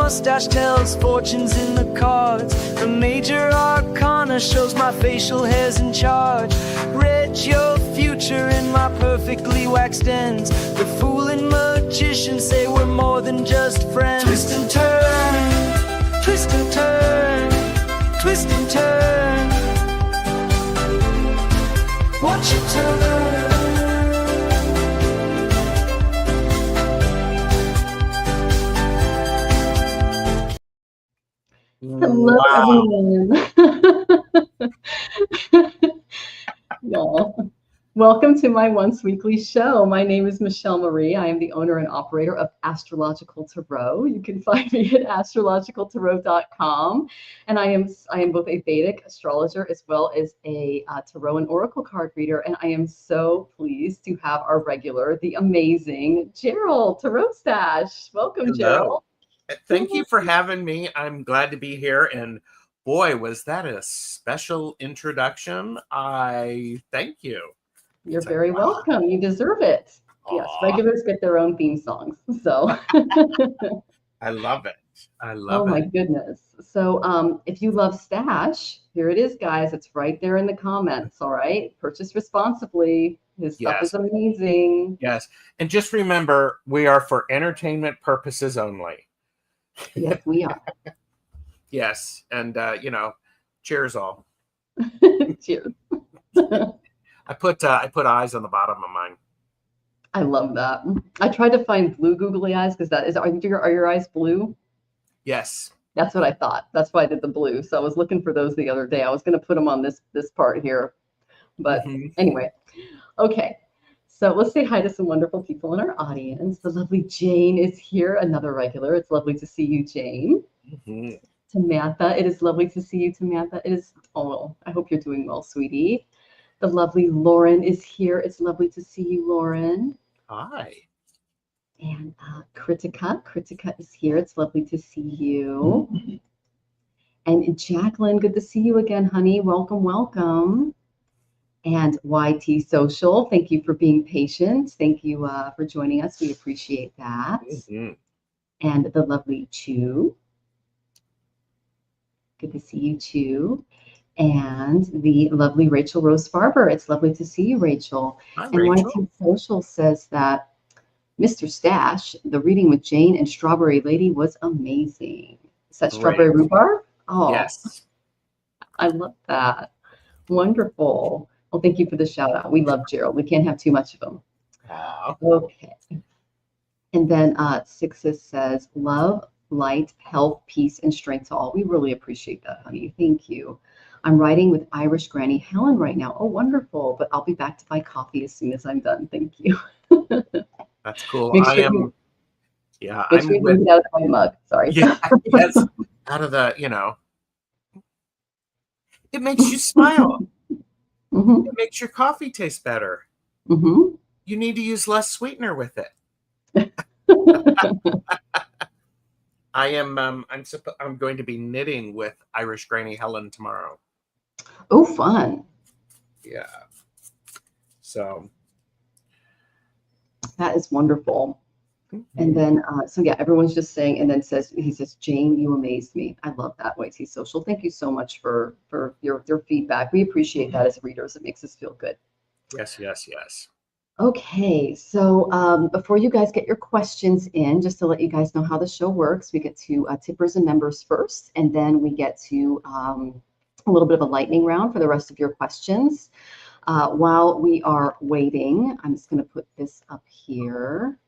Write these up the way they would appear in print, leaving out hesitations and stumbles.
mustache tells fortunes in the cards. The major arcana shows my facial hair's in charge. Read your future in my perfectly waxed ends. The fool and magician say we're more than just friends. Twist and turn, twist and turn, twist and turn. Watch it turn. Hello, everyone. Yeah. Welcome to my once weekly show. My name is Michelle Marie. I am the owner and operator of Astrological Tarot. You can find me at astrologicaltarot.com. And I am both a Vedic astrologer as well as a tarot and oracle card reader. And I am so pleased to have our regular, the amazing Gerald Tarot Stash. Welcome, Hello. Gerald. Thank you for having me. I'm glad to be here. And boy, was that a special introduction. I thank you. You're very welcome. You deserve it. Aw. Yes, regulars get their own theme songs. So I love it. I love it. Oh my goodness. So if you love Stash, here it is, guys. It's right there in the comments. All right. Purchase responsibly. His stuff is amazing. Yes. And just remember, we are for entertainment purposes only. Yes, we are. Yes. And, cheers all. Cheers. I put eyes on the bottom of mine. I love that. I tried to find blue googly eyes because are your eyes blue? Yes. That's what I thought. That's why I did the blue. So I was looking for those the other day. I was going to put them on this part here. But anyway, okay. So let's say hi to some wonderful people in our audience. The lovely Jane is here, another regular. It's lovely to see you, Jane. Samantha, it is lovely to see you, Samantha. I hope you're doing well, sweetie. The lovely Lauren is here. It's lovely to see you, Lauren. Hi. And Kritika is here. It's lovely to see you. And Jacqueline, good to see you again, honey. Welcome, welcome. And YT Social, thank you for being patient. Thank you for joining us. We appreciate that. And the lovely Chu. Good to see you, Chu. And the lovely Rachel Rose Farber. It's lovely to see you, Rachel. Hi, and Rachel. YT Social says that Mr. Stash, the reading with Jane and Strawberry Lady was amazing. Is that Strawberry Rhubarb? Oh, yes. I love that. Wonderful. Well, thank you for the shout out. We love Gerald. We can't have too much of him. Okay. And then Sixes says, love, light, health, peace, and strength to all. We really appreciate that, honey. Thank you. I'm writing with Irish Granny Helen right now. Oh, wonderful. But I'll be back to buy coffee as soon as I'm done. Thank you. That's cool. Make sure I'm you drink it out of my mug. Sorry. Yeah, yes. Out of the, it makes you smile. It makes your coffee taste better. You need to use less sweetener with it. I'm going to be knitting with Irish Granny Helen tomorrow. Oh, fun. Yeah. So that is wonderful. And then, everyone's just saying, and then he says, Jane, you amazed me. I love that. YT Social. Thank you so much for your feedback. We appreciate that as readers. It makes us feel good. Yes, yes, yes. Okay, so before you guys get your questions in, just to let you guys know how the show works, we get to tippers and members first, and then we get to a little bit of a lightning round for the rest of your questions. While we are waiting, I'm just going to put this up here.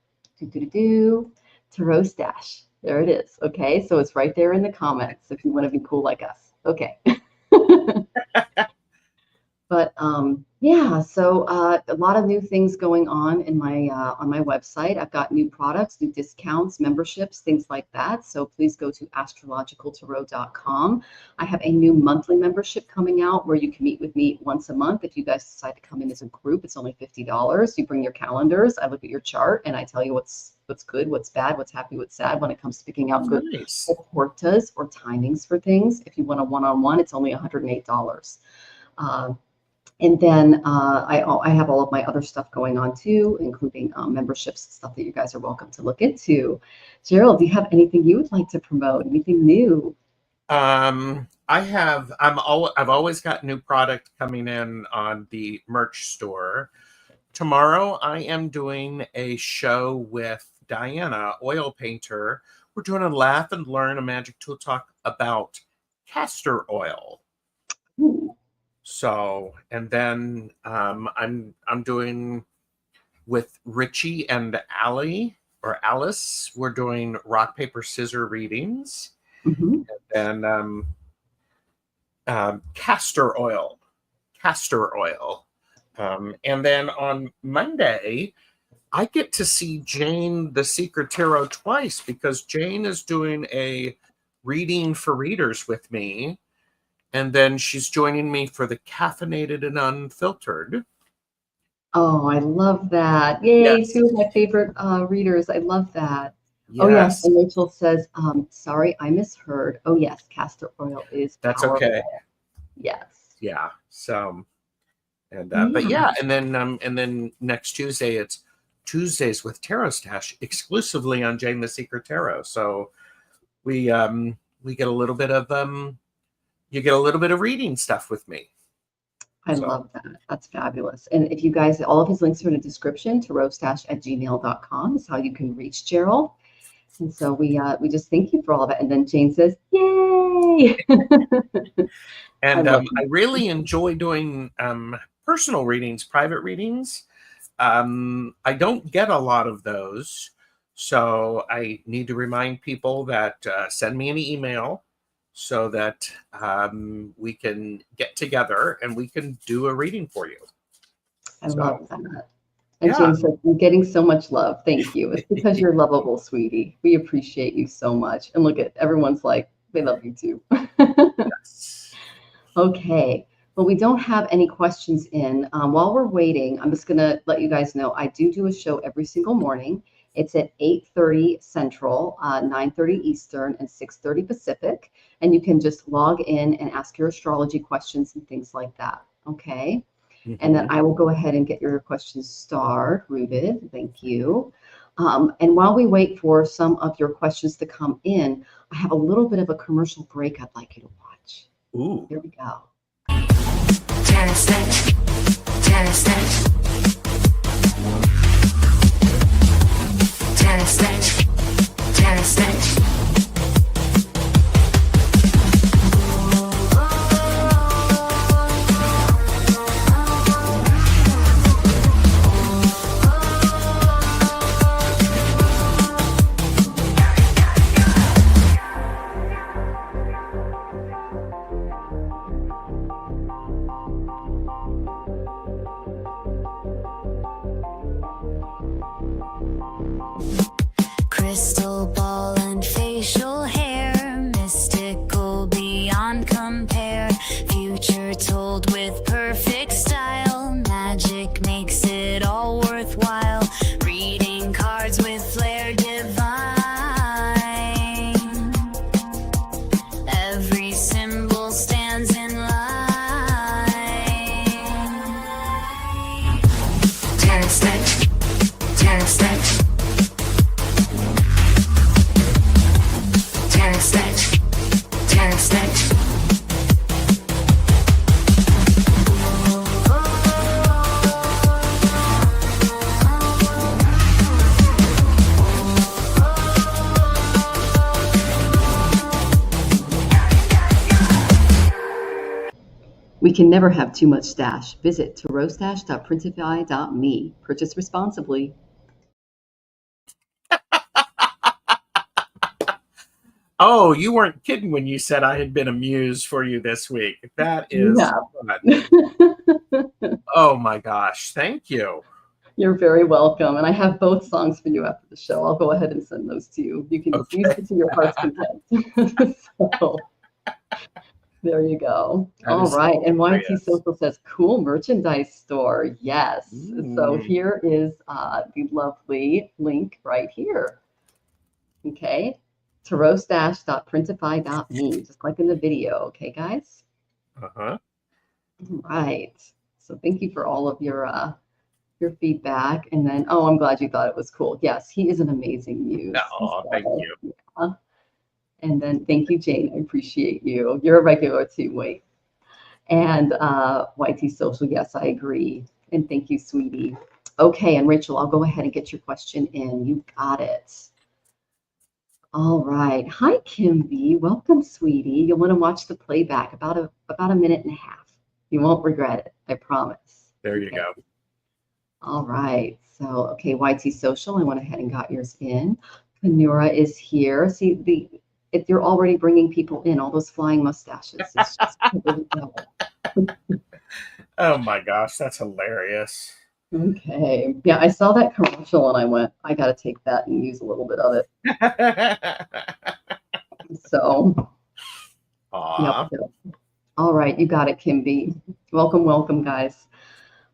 Tarot Stash. There it is. Okay, so it's right there in the comments if you want to be cool like us. Okay. But yeah, so a lot of new things going on in my on my website. I've got new products, new discounts, memberships, things like that. So please go to astrologicaltarot.com. I have a new monthly membership coming out where you can meet with me once a month. If you guys decide to come in as a group, it's only $50. You bring your calendars. I look at your chart and I tell you what's good, what's bad, what's happy, what's sad when it comes to picking out good portas or timings for things. If you want a one-on-one, it's only $108. And then I have all of my other stuff going on too, including memberships and stuff that you guys are welcome to look into. Gerald, do you have anything you would like to promote? Anything new? I've always got new product coming in on the merch store. Tomorrow I am doing a show with Diana, oil painter. We're doing a laugh and learn a magic tool talk about castor oil. Ooh. So, and then I'm doing with Richie and Allie or Alice. We're doing rock paper scissor readings, Mhm. and castor oil, and then on Monday I get to see Jane the Secret Tarot twice because Jane is doing a reading for readers with me. And then she's joining me for the Caffeinated and Unfiltered. Oh, I love that. Yay, Yes. two of my favorite readers. I love that. Oh, yes. Yes. And Rachel says, sorry, I misheard. Oh, yes, castor oil is That's powerful. okay. Yes. Yeah. So, and but Yeah. yeah, and then next Tuesday it's Tuesdays with Tarot Stash exclusively on Jane the Secret Tarot. So we get a little bit of you get a little bit of reading stuff with me. I love that. That's fabulous. And if you guys, all of his links are in the description. tarotstash@gmail.com is how you can reach Gerald. And so we just thank you for all of it. And then Jane says, yay. And I really enjoy doing personal readings, private readings. I don't get a lot of those. So I need to remind people that send me an email so that we can get together and we can do a reading for you. I love that. And Jane said, I'm getting so much love. Thank you. It's because you're lovable, sweetie. We appreciate you so much. And look at everyone's like, they love you too. Yes. Okay. Well, we don't have any questions in. While we're waiting, I'm just going to let you guys know I do a show every single morning. It's at 8:30 Central, 9:30 Eastern, and 6:30 Pacific. And you can just log in and ask your astrology questions and things like that. Okay. Mm-hmm. And then I will go ahead and get your questions starred, rooted. Thank you. And while we wait for some of your questions to come in, I have a little bit of a commercial break I'd like you to watch. Ooh. Here we go. Tarot Stash. Tarot Stash. Tarot Stash. Tarot Stash. Crystal ball and facial hair, mystical beyond compare. Future told with perfect style, magic makes it all worthwhile. Reading cards with flair divine. Every symbol stands in line. Tarot Stash. Tarot Stash. Tarot Stash. Tarot Stash. We can never have too much stash. Visit tarotstash.printify.me. Purchase responsibly. Oh, you weren't kidding when you said I had been a muse for you this week. That is fun. Oh my gosh. Thank you. You're very welcome. And I have both songs for you after the show. I'll go ahead and send those to you. You can use it to your heart's content. So, there you go. All right. And YT Social says, cool merchandise store. Yes. So here is the lovely link right here. Okay. tarotstash.printify.me, just like in the video. Okay, guys? Uh-huh. All right. So thank you for all of your feedback. And then, oh, I'm glad you thought it was cool. Yes, he is an amazing muse. Oh, thank you. Yeah. And then thank you, Jane. I appreciate you. You're a regular too, wait. And YT Social, yes, I agree. And thank you, sweetie. Okay, and Rachel, I'll go ahead and get your question in. You got it. All right. Hi, Kim B. Welcome, sweetie. You'll want to watch the playback about a minute and a half. You won't regret it. I promise. There you go. All right. So, okay, YT Social, I went ahead and got yours in. Panura is here. See, if you're already bringing people in, all those flying mustaches. It's just Oh my gosh, that's hilarious. okay. Yeah, I saw that commercial and I went, I got to take that and use a little bit of it. So, Aww. yep. All right, you got it, Kim B. Welcome, welcome, guys.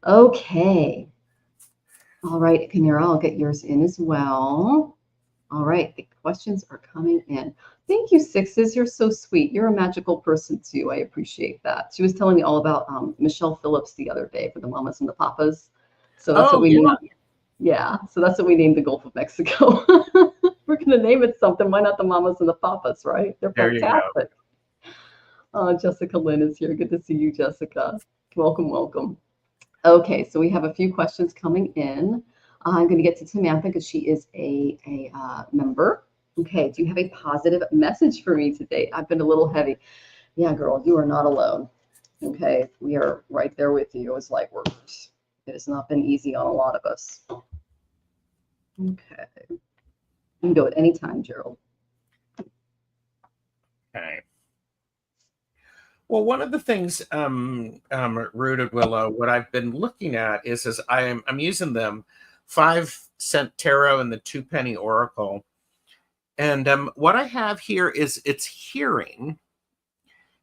Okay. All right, Panera, I'll get yours in as well. All right, the questions are coming in. Thank you, Sixes. You're so sweet. You're a magical person too. I appreciate that. She was telling me all about Michelle Phillips the other day for the Mamas and the Papas. So that's what we named. Yeah, so that's what we named the Gulf of Mexico. We're gonna name it something. Why not the Mamas and the Papas, right? They're fantastic. Jessica Lynn is here. Good to see you, Jessica. Welcome, welcome. Okay, so we have a few questions coming in. I'm going to get to Samantha because she is a member. Okay, do you have a positive message for me today? I've been a little heavy. Yeah, girl, you are not alone. Okay, we are right there with you as light workers. It has not been easy on a lot of us. Okay, you can go at any time, Gerald. Okay. Well, one of the things, Rooted Willow, what I've been looking at is I'm using them 5-cent tarot and the 2-penny oracle. And what I have here is it's hearing.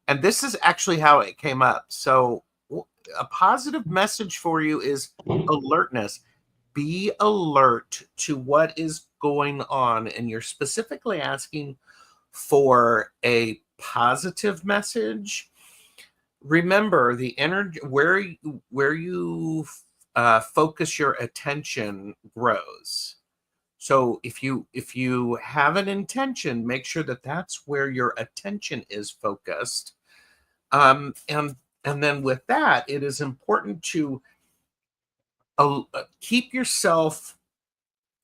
And this is actually how it came up. So a positive message for you is alertness. Be alert to what is going on. And you're specifically asking for a positive message. Remember, the energy where you focus your attention grows. So if you have an intention, make sure that that's where your attention is focused. And then with that, it is important to keep yourself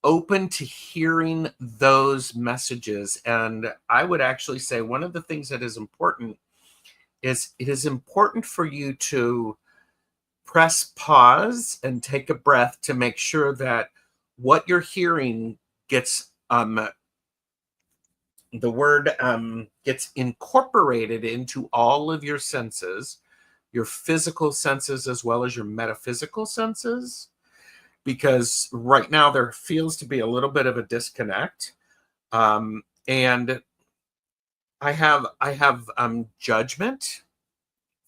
open to hearing those messages. And I would actually say one of the things that is important is it is important for you to press pause and take a breath to make sure that what you're hearing gets the word gets incorporated into all of your senses, your physical senses as well as your metaphysical senses, because right now there feels to be a little bit of a disconnect. And I have judgment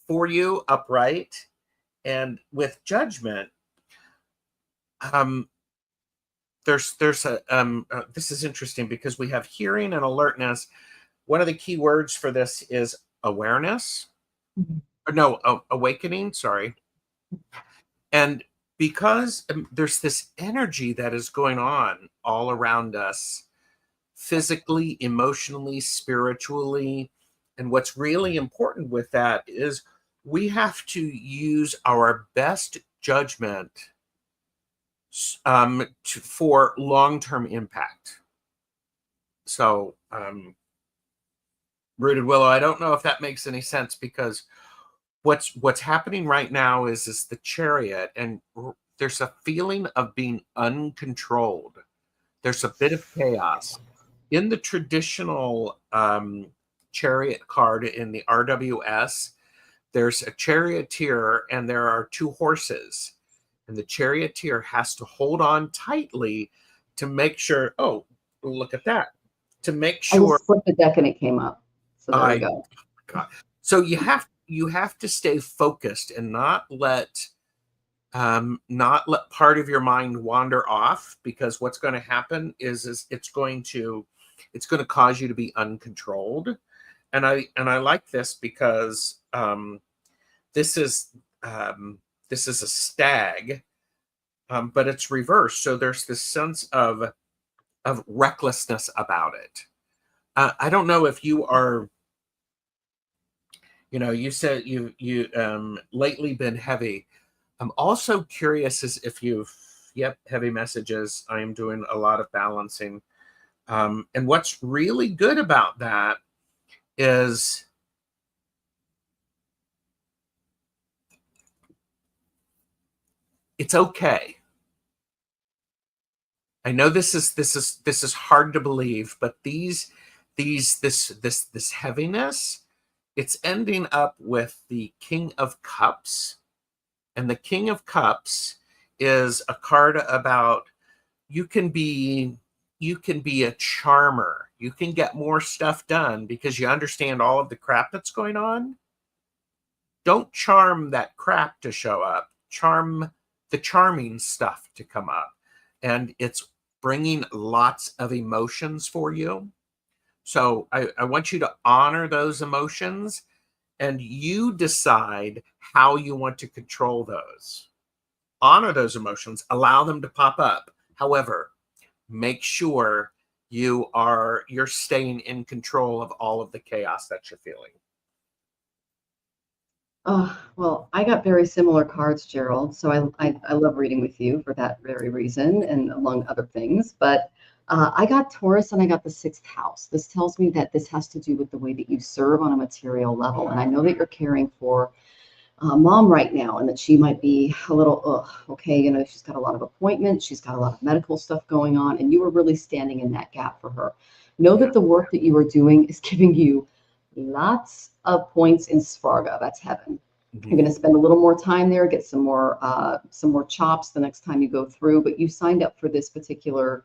for you upright, and with judgment, there's a this is interesting because we have hearing and alertness. One of the key words for this is awareness. No, awakening. Sorry. And because there's this energy that is going on all around us, physically, emotionally, spiritually. And what's really important with that is we have to use our best judgment for long-term impact. So, Rooted Willow, I don't know if that makes any sense, because what's happening right now is the Chariot, and there's a feeling of being uncontrolled. There's a bit of chaos. In the traditional Chariot card in the RWS, there's a charioteer and there are 2 horses. And the charioteer has to hold on tightly to make sure, oh, look at that. To make sure. I just flipped the deck and it came up. So there we go. God. So you have to stay focused and not let part of your mind wander off, because what's going to happen is it's going to cause you to be uncontrolled. And I like this because this this is a stag, but it's reversed. So there's this sense of recklessness about it. I don't know if you are, you said you lately been heavy. I'm also curious as if yep, heavy messages. I am doing a lot of balancing. And what's really good about that is it's okay. I know this is hard to believe, but this heaviness, it's ending up with the King of Cups. And the King of Cups is a card about you can be a charmer. You can get more stuff done because you understand all of the crap that's going on. Don't charm that crap to show up. Charm the charming stuff to come up. And it's bringing lots of emotions for you. So I want you to honor those emotions, and you decide how you want to control those. Honor those emotions, allow them to pop up. However, make sure you're staying in control of all of the chaos that you're feeling. Well, I got very similar cards, Gerald. So I love reading with you for that very reason, and among other things. But I got Taurus and I got the 6th house. This tells me that this has to do with the way that you serve on a material level. And I know that you're caring for mom right now, and that she might be a little, okay, she's got a lot of appointments, she's got a lot of medical stuff going on, and you were really standing in that gap for her. Know that the work that you are doing is giving you lots of points in Svarga. That's heaven. Mm-hmm. You're going to spend a little more time there, get some more chops the next time you go through. But you signed up for this particular,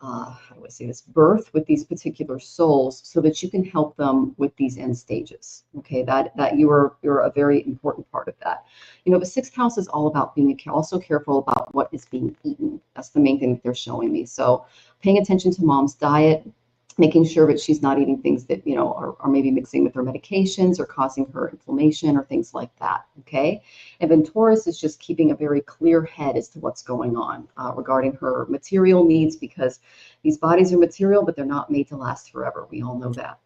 how do I say this, birth with these particular souls, so that you can help them with these end stages. Okay, that you're a very important part of that. The 6th house is all about being also careful about what is being eaten. That's the main thing that they're showing me. So paying attention to mom's diet, making sure that she's not eating things that, are maybe mixing with her medications or causing her inflammation or things like that, okay? And then Taurus is just keeping a very clear head as to what's going on regarding her material needs, because these bodies are material, but they're not made to last forever. We all know that.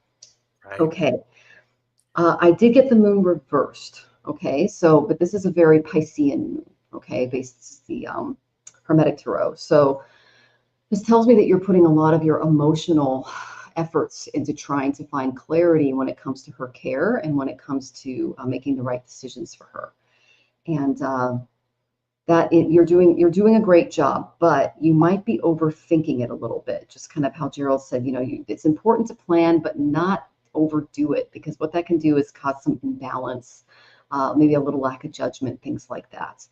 Right. Okay. I did get the moon reversed, okay? But this is a very Piscean moon, okay? Based the Hermetic Tarot. So this tells me that you're putting a lot of your emotional efforts into trying to find clarity when it comes to her care and when it comes to making the right decisions for her. And you're doing a great job, but you might be overthinking it a little bit. Just kind of how Gerald said, it's important to plan, but not overdo it, because what that can do is cause some imbalance, maybe a little lack of judgment, things like that.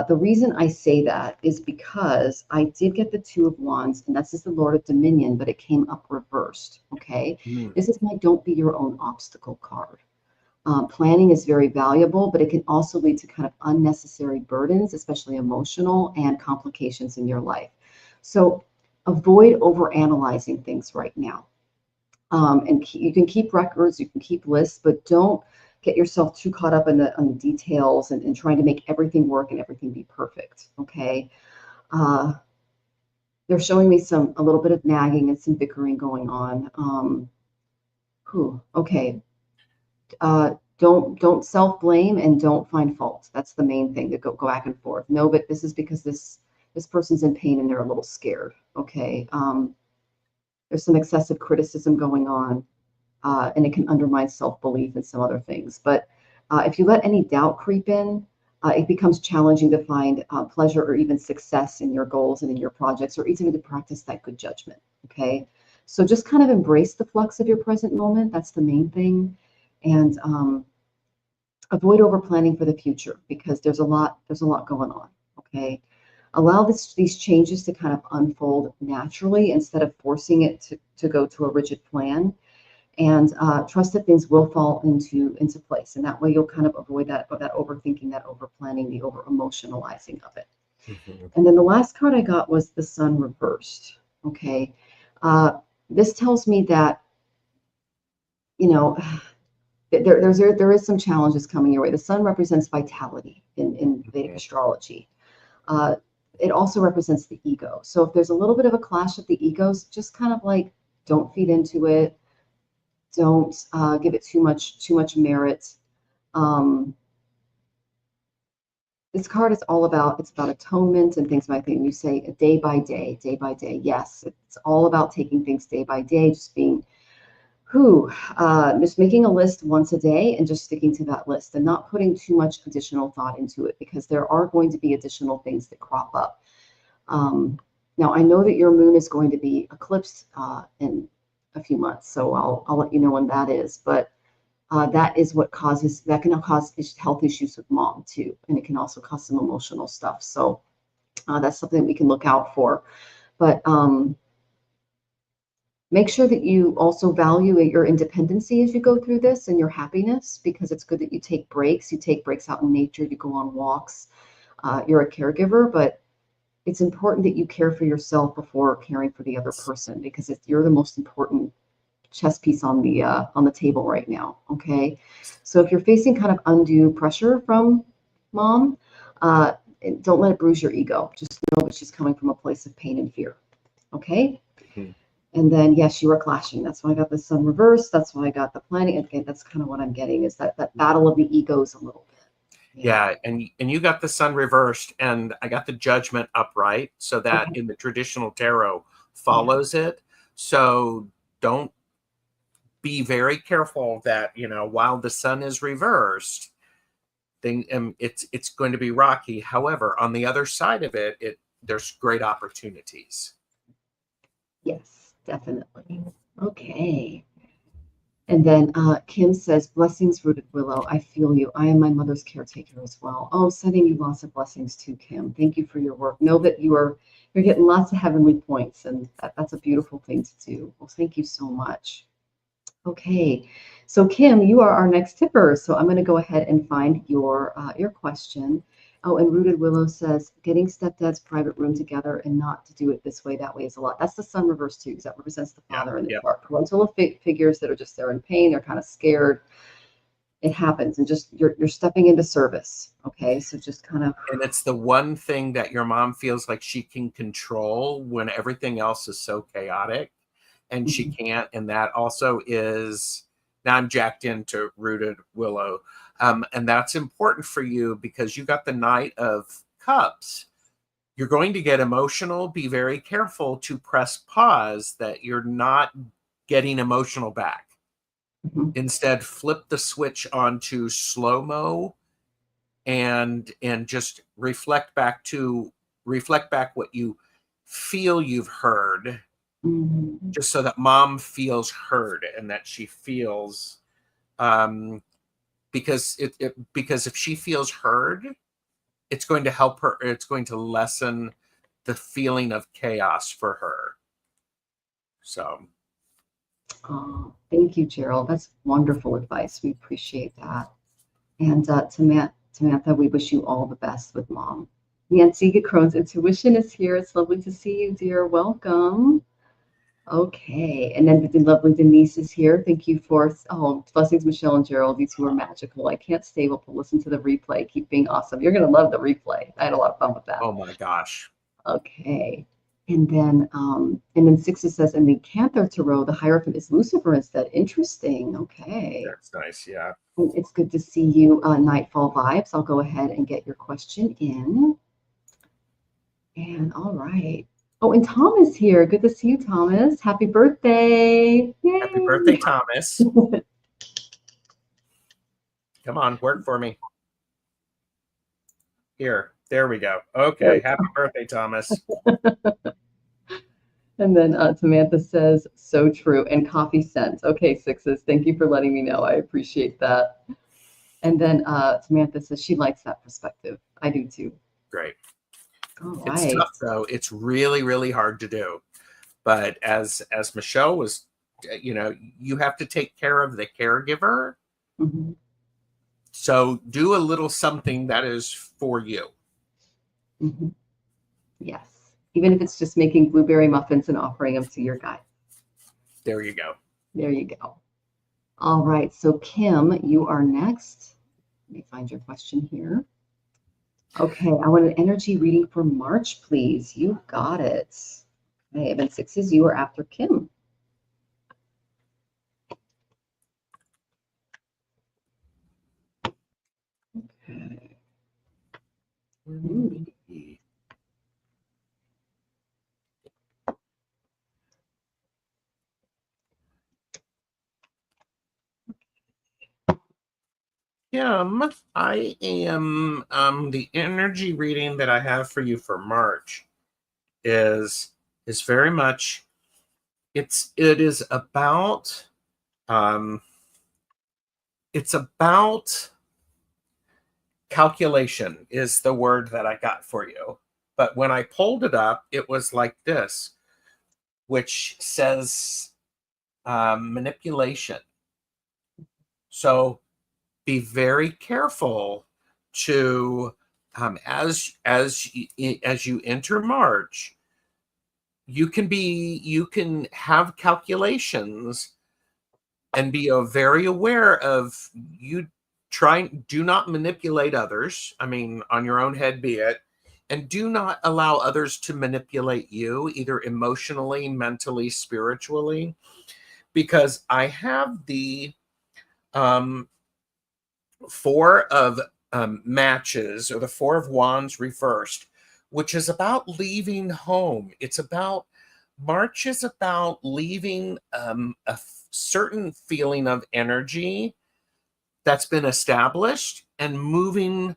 The reason I say that is because I did get the 2 of Wands, and that's just the Lord of Dominion, but it came up reversed, okay? This is my don't be your own obstacle card. Planning is very valuable, but it can also lead to kind of unnecessary burdens, especially emotional, and complications in your life. So avoid overanalyzing things right now. You can keep records, you can keep lists, but don't get yourself too caught up on the details and trying to make everything work and everything be perfect, okay? They're showing me a little bit of nagging and some bickering going on. Okay. Don't self-blame and don't find fault. That's the main thing, to go back and forth. No, but this is because this person's in pain and they're a little scared, okay? There's some excessive criticism going on. And it can undermine self-belief and some other things. But if you let any doubt creep in, it becomes challenging to find pleasure or even success in your goals and in your projects, or even to practice that good judgment, okay? So just kind of embrace the flux of your present moment. That's the main thing. And avoid over-planning for the future, because there's a lot going on, okay? Allow these changes to kind of unfold naturally instead of forcing it to go to a rigid plan. And trust that things will fall into place, and that way you'll kind of avoid that overthinking, that overplanning, the over emotionalizing of it. Mm-hmm. And then the last card I got was the Sun reversed. Okay, this tells me that there is some challenges coming your way. The sun represents vitality in Vedic astrology. It also represents the ego. So if there's a little bit of a clash of the egos, just kind of like don't feed into it. Don't give it too much merit. This card is all about, it's about atonement and things like that. You say day by day, day by day. Yes, it's all about taking things day by day, just being just making a list once a day and just sticking to that list and not putting too much additional thought into it, because there are going to be additional things that crop up. Now, I know that your moon is going to be eclipsed in a few months, so I'll let you know when that is. But that is what that can cause health issues with mom too, and it can also cause some emotional stuff. So that's something we can look out for. But make sure that you also value your independency as you go through this and your happiness, because it's good that you take breaks. You take breaks out in nature, you go on walks. You're a caregiver, but it's important that you care for yourself before caring for the other person, because you're the most important chess piece on the table right now. Okay, so if you're facing kind of undue pressure from mom, don't let it bruise your ego. Just know that she's coming from a place of pain and fear. Okay. Mm-hmm. And then yes, you are clashing. That's why I got the sun reversed. That's why I got the planning. Again, that's kind of what I'm getting, is that battle of the egos a little bit. Yeah, and you got the sun reversed, and I got the judgment upright, so that in the traditional tarot follows it. So don't be very careful that, while the sun is reversed, it's going to be rocky. However, on the other side of it, there's great opportunities. Yes, definitely. Okay. And then Kim says, blessings, Rooted Willow. I feel you. I am my mother's caretaker as well. Oh, sending you lots of blessings too, Kim. Thank you for your work. Know that you're getting lots of heavenly points, and that's a beautiful thing to do. Well, thank you so much. Okay, so Kim, you are our next tipper. So I'm going to go ahead and find your question. Oh, and Rooted Willow says, getting stepdad's private room together and not to do it this way, that way is a lot. That's the sun reverse too, because that represents the father and the parental figures that are just there in pain. They're kind of scared. It happens, and just you're stepping into service. Okay, so just kind of. And it's the one thing that your mom feels like she can control when everything else is so chaotic, and she can't. And that also is, now I'm jacked into Rooted Willow. And that's important for you because you got the Knight of Cups. You're going to get emotional. Be very careful to press pause, that you're not getting emotional back. Instead, flip the switch onto slow-mo and just reflect back what you feel you've heard, just so that mom feels heard and that she feels because if she feels heard, it's going to help her. It's going to lessen the feeling of chaos for her. So. Oh, thank you, Gerald. That's wonderful advice. We appreciate that. And Samantha, we wish you all the best with mom. Nancy Crohn's Intuition is here. It's lovely to see you, dear. Welcome. Okay, and then the lovely Denise is here. Thank you for, blessings, Michelle and Gerald. You two are magical. I can't stay able to listen to the replay. Keep being awesome. You're going to love the replay. I had a lot of fun with that. Oh my gosh. Okay, and then Sixes says, in the Cantor Tarot, the Hierophant is Lucifer instead. Interesting. Okay. That's nice. Yeah. It's good to see you, Nightfall Vibes. I'll go ahead and get your question in. And all right. Oh, and Tom is here. Good to see you, Thomas. Happy birthday. Yay. Happy birthday, Thomas. Come on, work for me. Here, there we go. Okay, happy birthday, Thomas. And then Samantha says, so true. And coffee scent. Okay, Sixes. Thank you for letting me know. I appreciate that. And then Samantha says she likes that perspective. I do too. Great. All it's right. tough though. It's really, really hard to do. But as Michelle was, you have to take care of the caregiver. So do a little something that is for you. Yes. Even if it's just making blueberry muffins and offering them to your guy. There you go. There you go. All right. So Kim, you are next. Let me find your question here. Okay. I want an energy reading for March, please. You got it. Okay. Event 6s, you are after Kim. Okay. Kim, I am the energy reading that I have for you for March is very much it is about it's about calculation is the word that I got for you. But when I pulled it up, it was like this, which says manipulation. So be very careful to as you enter March, you can have calculations and be very aware of you do not manipulate others. I mean, on your own head be it, and do not allow others to manipulate you either emotionally, mentally, spiritually, because I have the four of matches, or the four of wands reversed, which is about leaving home. It's about March is about leaving a certain feeling of energy that's been established and moving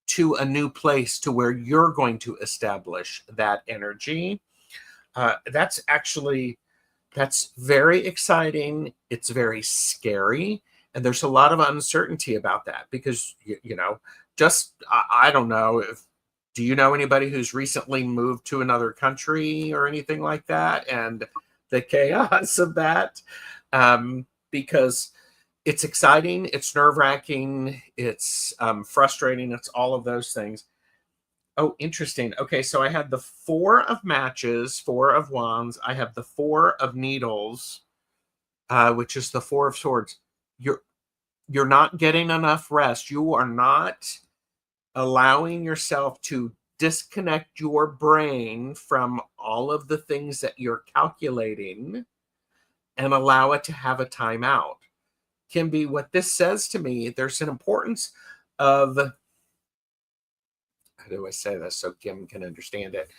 to a new place to where you're going to establish that energy. That's very exciting. It's very scary. And there's a lot of uncertainty about that because, I don't know do you know anybody who's recently moved to another country or anything like that? And the chaos of that, because it's exciting, it's nerve-wracking, it's frustrating, it's all of those things. Oh, interesting. Okay, so I had the four of matches, four of wands. I have the four of needles, which is the four of swords. You're not getting enough rest. You are not allowing yourself to disconnect your brain from all of the things that you're calculating and allow it to have a timeout. Can be what this says to me. There's an importance of, how do I say this so Kim can understand it?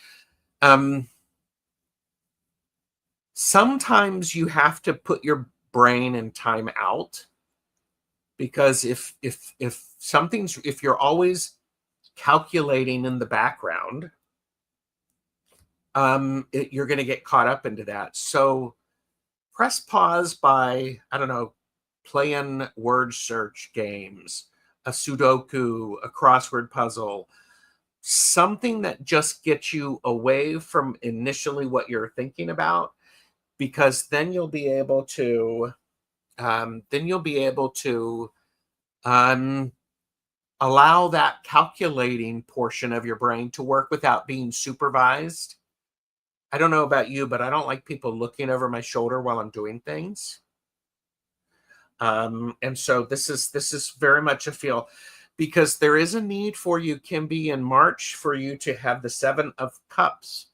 Sometimes you have to put your brain in time out, because if you're always calculating in the background, you're going to get caught up into that. So press pause by, I don't know, playing word search games, a Sudoku, a crossword puzzle, something that just gets you away from initially what you're thinking about, because then you'll be able to allow that calculating portion of your brain to work without being supervised. I don't know about you, but I don't like people looking over my shoulder while I'm doing things. And so this is very much a feel, because there is a need for you, Kimby, in March for you to have the 7 of Cups.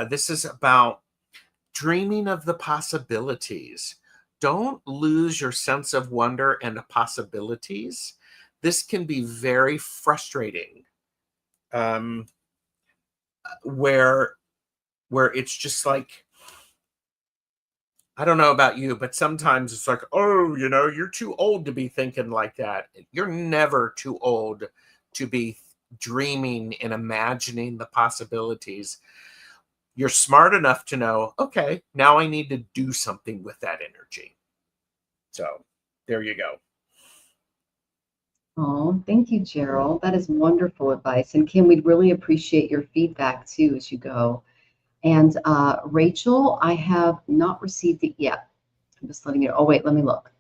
This is about dreaming of the possibilities. Don't lose your sense of wonder and the possibilities. This can be very frustrating, where it's just like, I don't know about you, but sometimes it's like, oh, you're too old to be thinking like that. You're never too old to be dreaming and imagining the possibilities. You're smart enough to know, okay, now I need to do something with that energy. So there you go. Oh, thank you, Gerald. That is wonderful advice. And Kim, we'd really appreciate your feedback too as you go. And Rachel, I have not received it yet. I'm just letting you know. Oh, wait, let me look.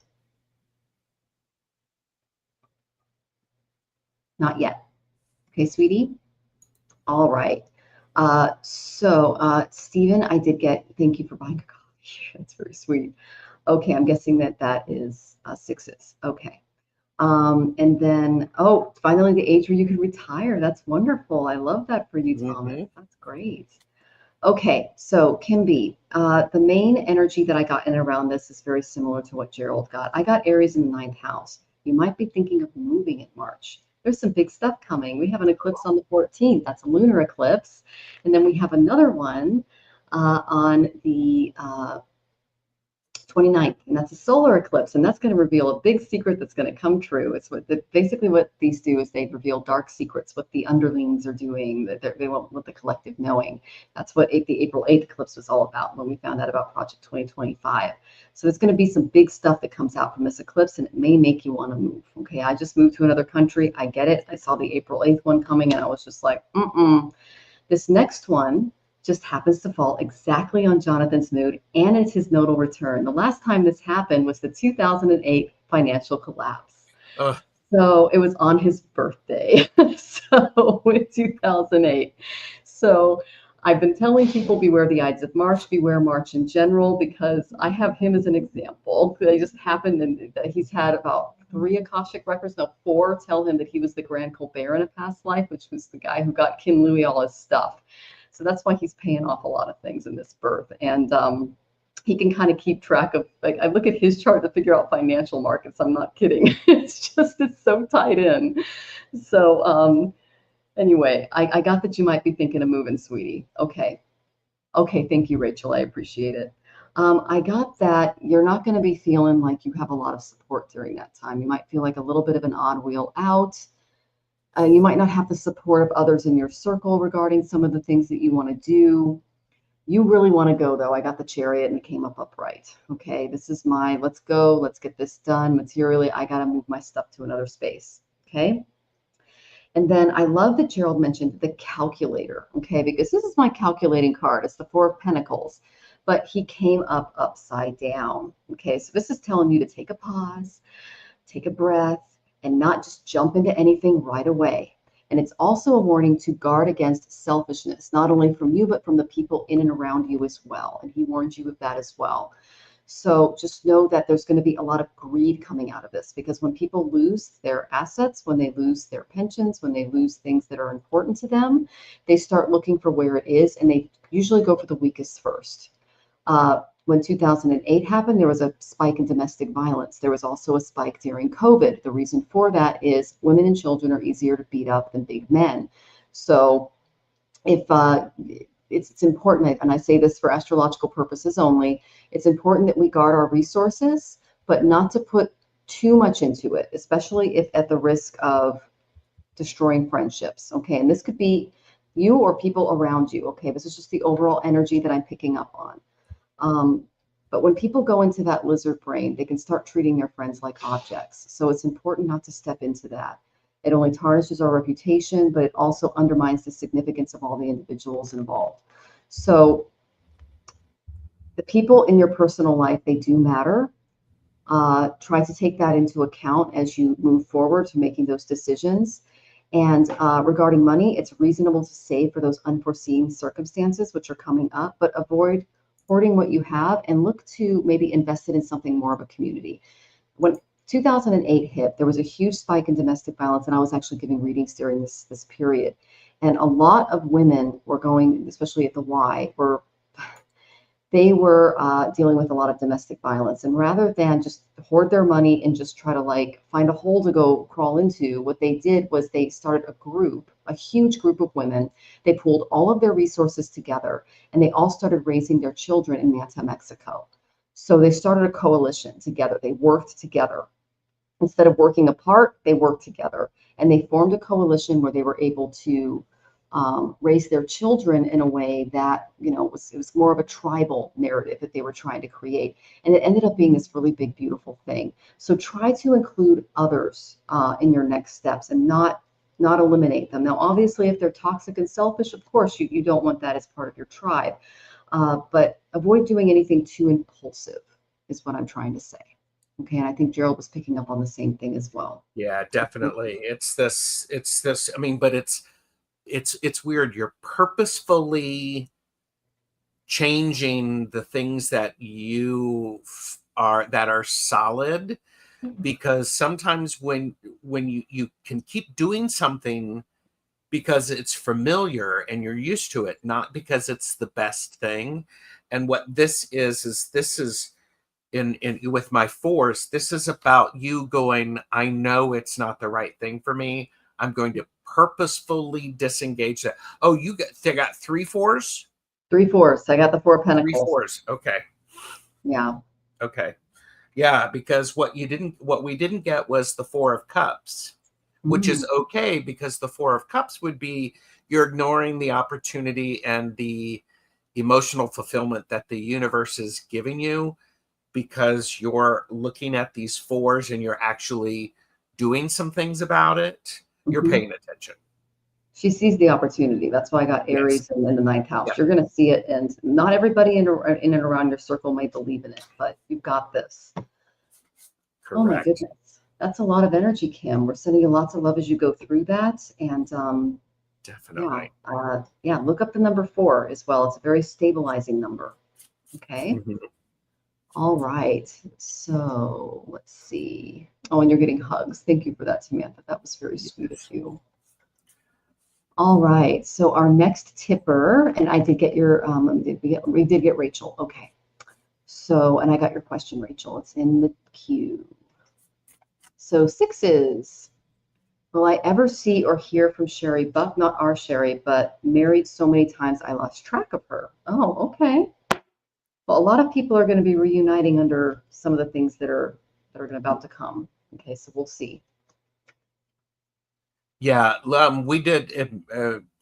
Not yet. Okay, sweetie. All right. So Stephen, I did get, thank you for buying a coffee. That's very sweet. Okay, I'm guessing that that is sixes. Okay. And then, oh, finally the age where you can retire. That's wonderful. I love that for you, Thomas. That's great. Okay, so Kimby, the main energy that I got in and around this is very similar to what Gerald got. I got Aries in the ninth house. You might be thinking of moving in March. There's some big stuff coming. We have an eclipse on the 14th. That's a lunar eclipse. And then we have another one on the 29th, and that's a solar eclipse, and that's going to reveal a big secret that's going to come true. It's basically what these do is they reveal dark secrets, what the underlings are doing, that they want the collective knowing. That's what the April 8th eclipse was all about when we found out about Project 2025. So there's going to be some big stuff that comes out from this eclipse, and it may make you want to move. Okay, I just moved to another country. I get it. I saw the April 8th one coming, and I was just like, This next one just happens to fall exactly on Jonathan's mood, and it's his nodal return. The last time this happened was the 2008 financial collapse. So it was on his birthday. So in 2008. So I've been telling people beware the Ides of March, beware March in general, because I have him as an example. They just happened, and he's had about 3 Akashic records, no, 4 tell him that he was the Grand Colbert in a past life, which was the guy who got King Louis all his stuff. So that's why he's paying off a lot of things in this birth. And he can kind of keep track of, like, I look at his chart to figure out financial markets. I'm not kidding. It's so tied in. So anyway, I got that you might be thinking of moving, sweetie. Okay. Okay, thank you, Rachel. I appreciate it. I got that you're not going to be feeling like you have a lot of support during that time. You might feel like a little bit of an odd wheel out. You might not have the support of others in your circle regarding some of the things that you want to do. You really want to go, though. I got the Chariot and it came up upright. Okay, this is my let's go, let's get this done. Materially, I got to move my stuff to another space. Okay. And then I love that Gerald mentioned the calculator. Okay, because this is my calculating card. It's the 4 of Pentacles, but he came up upside down. Okay, so this is telling you to take a pause, take a breath, and not just jump into anything right away. And it's also a warning to guard against selfishness, not only from you, but from the people in and around you as well. And he warned you of that as well. So just know that there's going to be a lot of greed coming out of this, because when people lose their assets, when they lose their pensions, when they lose things that are important to them, they start looking for where it is, and they usually go for the weakest first. When 2008 happened, there was a spike in domestic violence. There was also a spike during COVID. The reason for that is women and children are easier to beat up than big men. So if it's important, and I say this for astrological purposes only, it's important that we guard our resources, but not to put too much into it, especially if at the risk of destroying friendships. Okay, and this could be you or people around you. Okay, this is just the overall energy that I'm picking up on. But when people go into that lizard brain, they can start treating their friends like objects. So it's important not to step into that. It only tarnishes our reputation, but it also undermines the significance of all the individuals involved. So the people in your personal life, they do matter. Try to take that into account as you move forward to making those decisions. And regarding money, it's reasonable to save for those unforeseen circumstances which are coming up, but avoid hoarding what you have and look to maybe invest it in something more of a community. When 2008 hit, there was a huge spike in domestic violence, and I was actually giving readings during this period. And a lot of women were going, especially at the Y, they were dealing with a lot of domestic violence. And rather than just hoard their money and just try to like find a hole to go crawl into, what they did was they started a group, a huge group of women. They pulled all of their resources together, and they all started raising their children in Manta, Mexico. So they started a coalition together. They worked together. Instead of working apart, they worked together, and they formed a coalition where they were able to raise their children in a way that, you know, it was more of a tribal narrative that they were trying to create. And it ended up being this really big, beautiful thing. So try to include others in your next steps and not eliminate them. Now, obviously, if they're toxic and selfish, of course, you don't want that as part of your tribe. But avoid doing anything too impulsive is what I'm trying to say. Okay, and I think Gerald was picking up on the same thing as well. Yeah, definitely. It's this, I mean, but it's weird. You're purposefully changing the things that you are solid, because sometimes when you can keep doing something because it's familiar and you're used to it, not because it's the best thing. And what this is this is in with my force, this is about you going, I know it's not the right thing for me. I'm going to purposefully disengage that. Oh, they got 3 4s? 3 4s. I got the 4 of 3 Pentacles. 4s. Okay. Yeah. Okay. Yeah, because what we didn't get was the 4 of Cups, which is okay, because the 4 of Cups would be you're ignoring the opportunity and the emotional fulfillment that the universe is giving you, because you're looking at these 4s and you're actually doing some things about it. You're paying attention. She sees the opportunity. That's why I got Aries in the 9th house. Yep. You're going to see it, and not everybody in and around your circle may believe in it, but you've got this. Correct. Oh my goodness. That's a lot of energy, Kim. We're sending you lots of love as you go through that. And Definitely. yeah, look up the number 4 as well. It's a very stabilizing number. Okay. All right. So let's see. Oh, and you're getting hugs. Thank you for that, Samantha. That was very sweet of you. All right. So our next tipper, and I did get your, we did get Rachel. Okay. So, and I got your question, Rachel. It's in the queue. So 6s. Will I ever see or hear from Sherry Buck? Not our Sherry, but married so many times I lost track of her. Oh, okay. Well, a lot of people are going to be reuniting under some of the things that are about to come. Okay, so we'll see. Yeah, we did.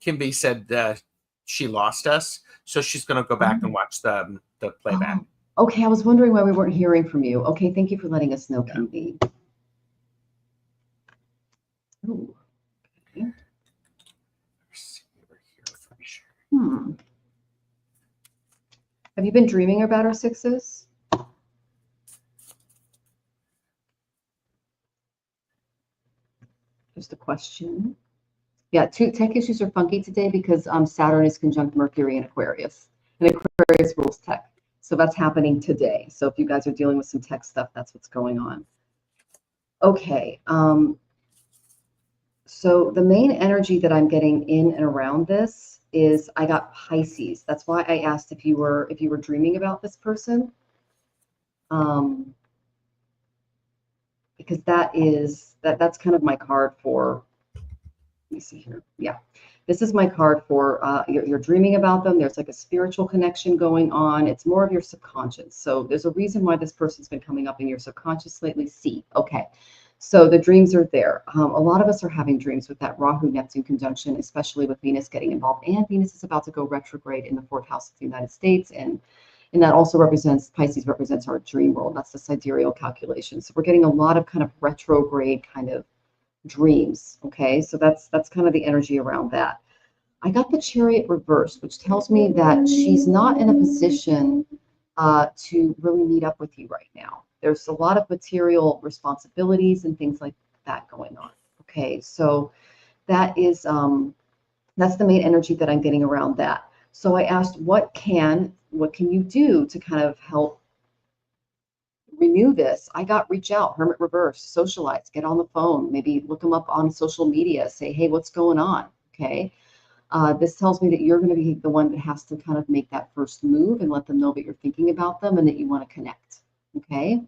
Kimby said she lost us, so she's going to go back and watch the playback. Oh, okay, I was wondering why we weren't hearing from you. Okay, thank you for letting us know, Kimby. Ooh. Okay. Have you been dreaming about our 6s? Just a question. Yeah, 2 tech issues are funky today because Saturn is conjunct Mercury in Aquarius. And Aquarius rules tech. So that's happening today. So if you guys are dealing with some tech stuff, that's what's going on. Okay. So the main energy that I'm getting in and around this is I got Pisces. That's why I asked if you were dreaming about this person. Because that's kind of my card for, let me see here. Yeah, this is my card for you're dreaming about them. There's like a spiritual connection going on. It's more of your subconscious. So there's a reason why this person's been coming up in your subconscious lately. See, okay. So the dreams are there. A lot of us are having dreams with that Rahu-Neptune conjunction, especially with Venus getting involved. And Venus is about to go retrograde in the 4th house of the United States. And that also represents, Pisces represents our dream world. That's the sidereal calculation. So we're getting a lot of kind of retrograde kind of dreams. Okay, so that's kind of the energy around that. I got the Chariot reversed, which tells me that she's not in a position to really meet up with you right now. There's a lot of material responsibilities and things like that going on. Okay, so that is that's the main energy that I'm getting around that. So I asked, what can you do to kind of help renew this? I got reach out, Hermit reverse, socialize, get on the phone, maybe look them up on social media, say, hey, what's going on? Okay. This tells me that you're going to be the one that has to kind of make that first move and let them know that you're thinking about them and that you want to connect. Okay.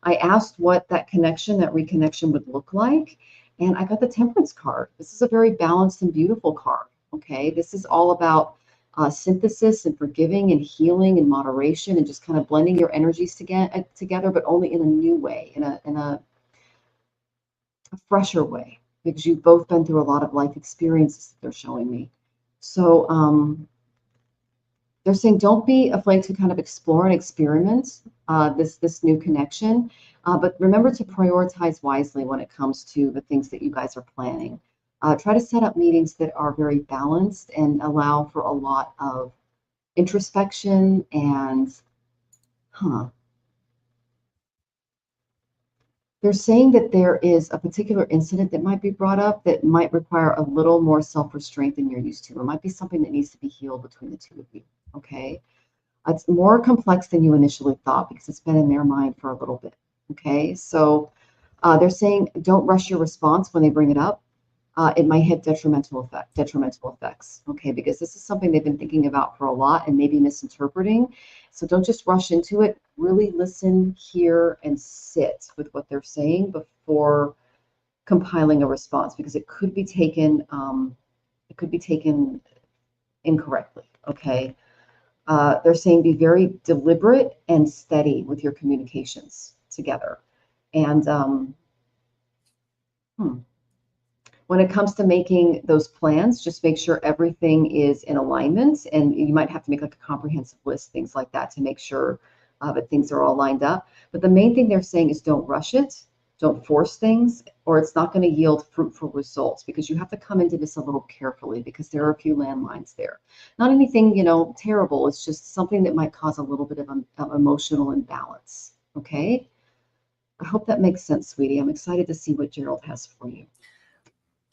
I asked what that connection, that reconnection would look like, and I got the Temperance card. This is a very balanced and beautiful card. Okay. This is all about synthesis and forgiving and healing and moderation and just kind of blending your energies together, but only in a new way, in a fresher way, because you've both been through a lot of life experiences that they're showing me. So they're saying don't be afraid to kind of explore and experiment this new connection, but remember to prioritize wisely when it comes to the things that you guys are planning. Try to set up meetings that are very balanced and allow for a lot of introspection and, They're saying that there is a particular incident that might be brought up that might require a little more self-restraint than you're used to. It might be something that needs to be healed between the two of you, okay? It's more complex than you initially thought because it's been in their mind for a little bit. Okay, so they're saying don't rush your response when they bring it up. It might have detrimental effects. Okay, because this is something they've been thinking about for a lot and maybe misinterpreting. So don't just rush into it. Really listen, hear, and sit with what they're saying before compiling a response, because it could be taken incorrectly. Okay. They're saying be very deliberate and steady with your communications together. And when it comes to making those plans, just make sure everything is in alignment. And you might have to make like a comprehensive list, things like that, to make sure that things are all lined up. But the main thing they're saying is don't rush it. Don't force things, or it's not going to yield fruitful results, because you have to come into this a little carefully, because there are a few landmines there. Not anything, terrible. It's just something that might cause a little bit of emotional imbalance. Okay. I hope that makes sense, sweetie. I'm excited to see what Gerald has for you.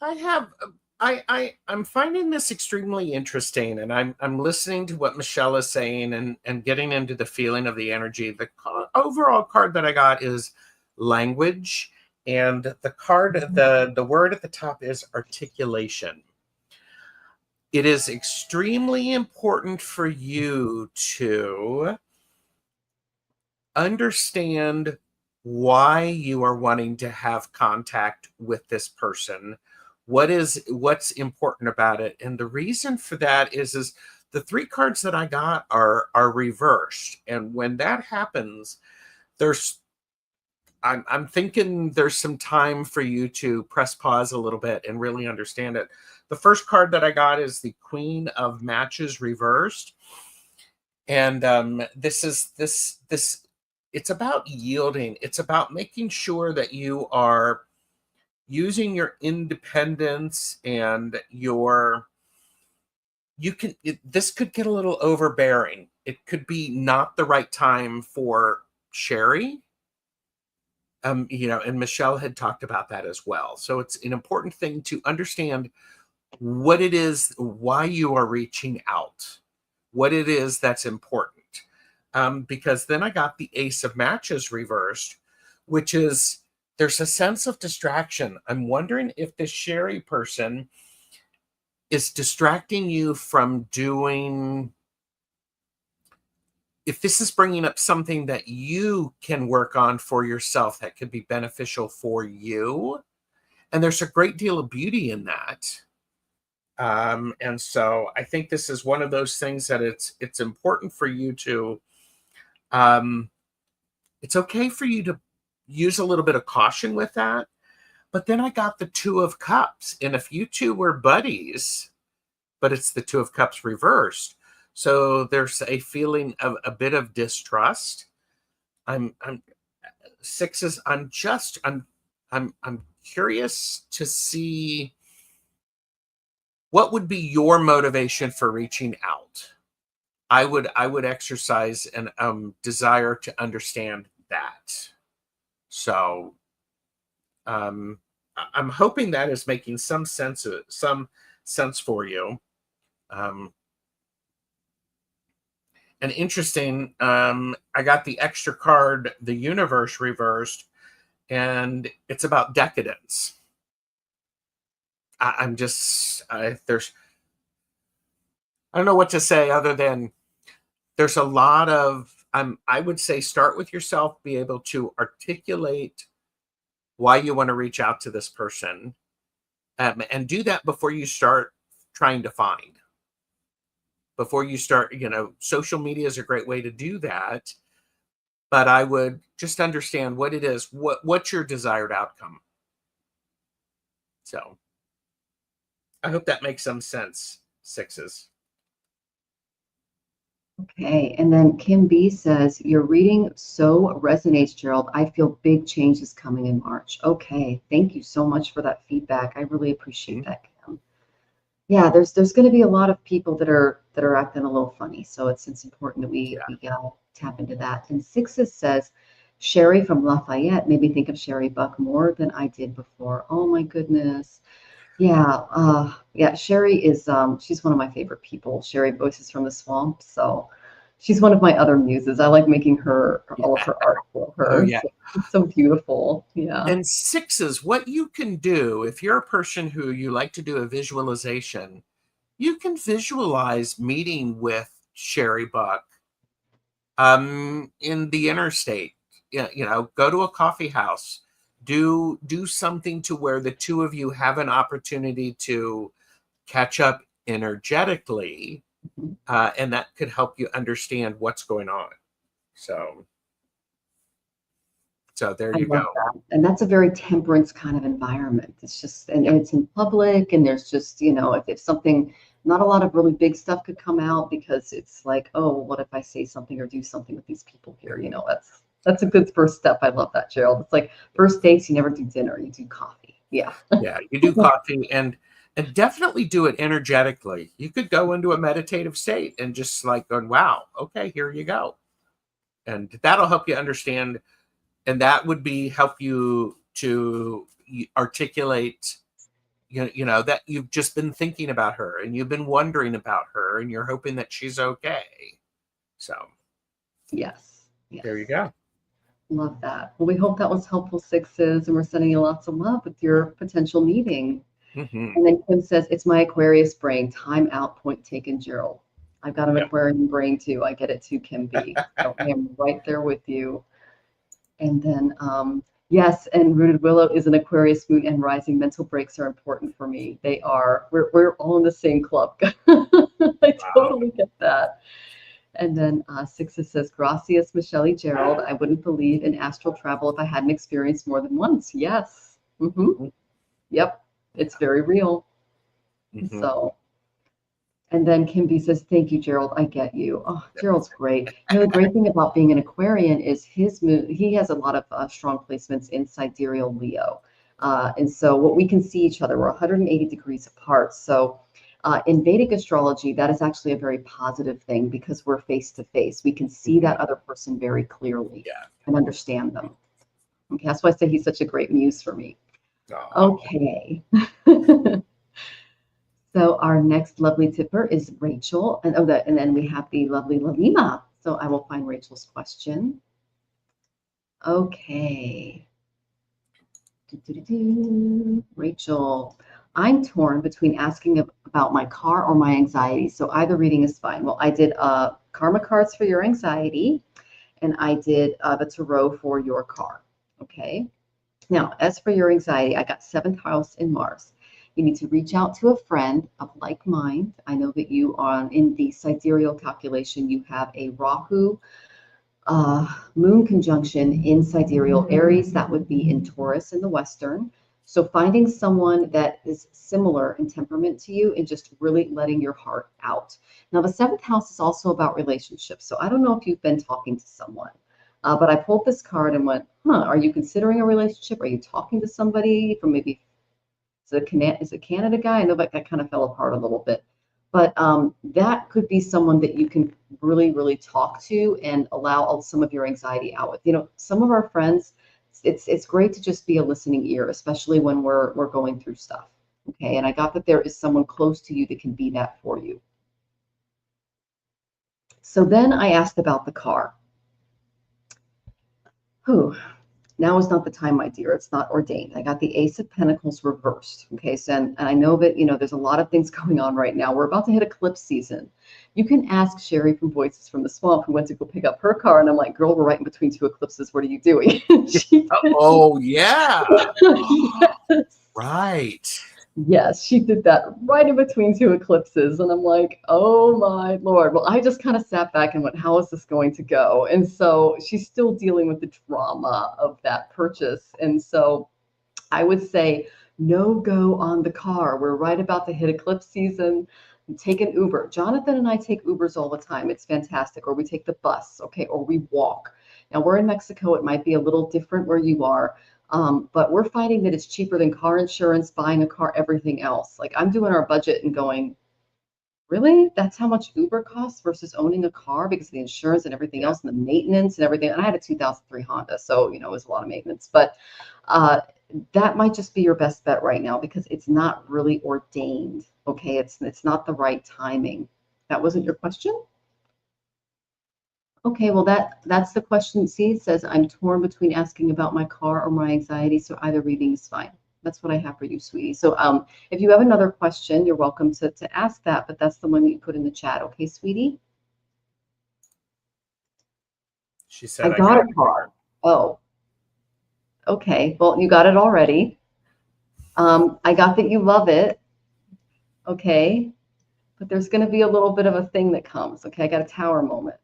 I'm finding this extremely interesting, and I'm listening to what Michelle is saying and getting into the feeling of the energy. The overall card that I got is language, and the card, the word at the top is articulation. It is extremely important for you to understand why you are wanting to have contact with this person. What's important about it. And the reason for that is the three cards that I got are reversed. And when that happens, I'm thinking there's some time for you to press pause a little bit and really understand it. The first card that I got is the Queen of Matches reversed. And it's about yielding. It's about making sure that you are using your independence and this could get a little overbearing. It could be not the right time for Sherry. And Michelle had talked about that as well. So it's an important thing to understand what it is, why you are reaching out, what it is that's important. Because then I got the Ace of Matches reversed, which is there's a sense of distraction. I'm wondering if the Sherry person is distracting you from doing, if this is bringing up something that you can work on for yourself that could be beneficial for you. And there's a great deal of beauty in that. And so I think this is one of those things that it's important for you to, it's okay for you to use a little bit of caution with that. But then I got the Two of Cups. And if you two were buddies, but it's the Two of Cups reversed, so there's a feeling of a bit of distrust. I'm sixes. I'm curious to see what would be your motivation for reaching out. I would exercise an desire to understand that. So I'm hoping that is making some sense for you. And interesting, I got the extra card, the Universe reversed, and it's about decadence. I don't know what to say other than there's a lot of, I would say start with yourself, be able to articulate why you want to reach out to this person, and do that before you start trying to find. Before you start, social media is a great way to do that. But I would just understand what it is, what's your desired outcome. So I hope that makes some sense, sixes. Okay, and then Kim B says, your reading so resonates, Gerald. I feel big changes coming in March. Okay, thank you so much for that feedback. I really appreciate that, Kim. Yeah, there's going to be a lot of people that are acting a little funny, so it's important that we tap into that. And Sixes says, Sherry from Lafayette made me think of Sherry Buck more than I did before. Oh my goodness. Yeah, Sherry is she's one of my favorite people. Sherry Voices from the Swamp. So she's one of my other muses. I like making her all of her art for Oh, her. yeah. So it's so beautiful. Yeah. And sixes, what you can do, if you're a person who you like to do a visualization, you can visualize meeting with Sherry Buck in the interstate. Go to a coffee house, do something to where the two of you have an opportunity to catch up energetically, and that could help you understand what's going on. So there I you love go. that. And that's a very temperance kind of environment. It's just, and it's in public, and there's just, if something, not a lot of really big stuff could come out because it's like, oh, what if I say something or do something with these people here? That's a good first step. I love that, Gerald. It's like first dates, you never do dinner, you do coffee. Yeah. Yeah, you do coffee and definitely do it energetically. You could go into a meditative state and just like going, wow, okay, here you go. And that'll help you understand. And that would help you to articulate, that you've just been thinking about her and you've been wondering about her and you're hoping that she's okay. So Yes. there you go. Love that. Well, we hope that was helpful, sixes, and we're sending you lots of love with your potential meeting. And then Kim says, it's my Aquarius brain. Time out, point taken, Gerald. I've got an Aquarian brain too. I get it too, Kim B. So I am right there with you. And then, yes, and Rooted Willow is an Aquarius moon and rising. Mental breaks are important for me. They are. We're all in the same club. I totally get that. And then Sixes says, gracias, Michelle Gerald. I wouldn't believe in astral travel if I hadn't experienced more than once. Yes. Yep. It's very real. So, and then Kim B says, thank you, Gerald. I get you. Oh, Gerald's great. The great thing about being an Aquarian is his moon, he has a lot of strong placements in sidereal Leo. And so what we can see each other, we're 180 degrees apart. So in Vedic astrology, that is actually a very positive thing because we're face to face. We can see that other person very clearly and understand them. Okay, that's why I say he's such a great muse for me. Okay. So our next lovely tipper is Rachel, and then we have the lovely Lalima. So I will find Rachel's question. Okay. Rachel, I'm torn between asking about my car or my anxiety. So either reading is fine. Well, I did karma cards for your anxiety, and I did the tarot for your car. Okay. Now, as for your anxiety, I got 7th house in Mars. You need to reach out to a friend of like mind. I know that you are in the sidereal calculation. You have a Rahu moon conjunction in sidereal Aries. That would be in Taurus in the Western. So finding someone that is similar in temperament to you and just really letting your heart out. Now, the 7th house is also about relationships. So I don't know if you've been talking to someone. But I pulled this card and went, are you considering a relationship? Are you talking to somebody from maybe, is it Canada guy? I know that kind of fell apart a little bit. But that could be someone that you can really, really talk to and allow some of your anxiety out with. Some of our friends, it's great to just be a listening ear, especially when we're going through stuff. Okay, and I got that there is someone close to you that can be that for you. So then I asked about the car. Now is not the time, my dear. It's not ordained. I got the Ace of Pentacles reversed. Okay, so and I know that there's a lot of things going on right now. We're about to hit eclipse season. You can ask Sherry from Voices from the Swamp, who went to go pick up her car, and I'm like, girl, we're right in between 2 eclipses. What are you doing? Oh yeah. Yes. Right. Yes, she did that right in between 2 eclipses. And I'm like, oh my Lord. Well, I just kind of sat back and went, how is this going to go? And so she's still dealing with the drama of that purchase. And so I would say, no go on the car. We're right about to hit eclipse season. Take an Uber. Jonathan and I take Ubers all the time. It's fantastic. Or we take the bus, okay, or we walk. Now we're in Mexico. It might be a little different where you are. But we're finding that it's cheaper than car insurance, buying a car, everything else. Like I'm doing our budget and going, really? That's how much Uber costs versus owning a car because of the insurance and everything else and the maintenance and everything. And I had a 2003 Honda, so it was a lot of maintenance. But that might just be your best bet right now because it's not really ordained. Okay, it's not the right timing. That wasn't your question? Okay, well that's the question. See, it says I'm torn between asking about my car or my anxiety, so either reading is fine. That's what I have for you, sweetie. So if you have another question, you're welcome to ask that, but that's the one that you put in the chat. Okay, sweetie? She said, I got a car. Oh, okay. Well, you got it already. I got that you love it. Okay. But there's going to be a little bit of a thing that comes. Okay. I got a tower moment.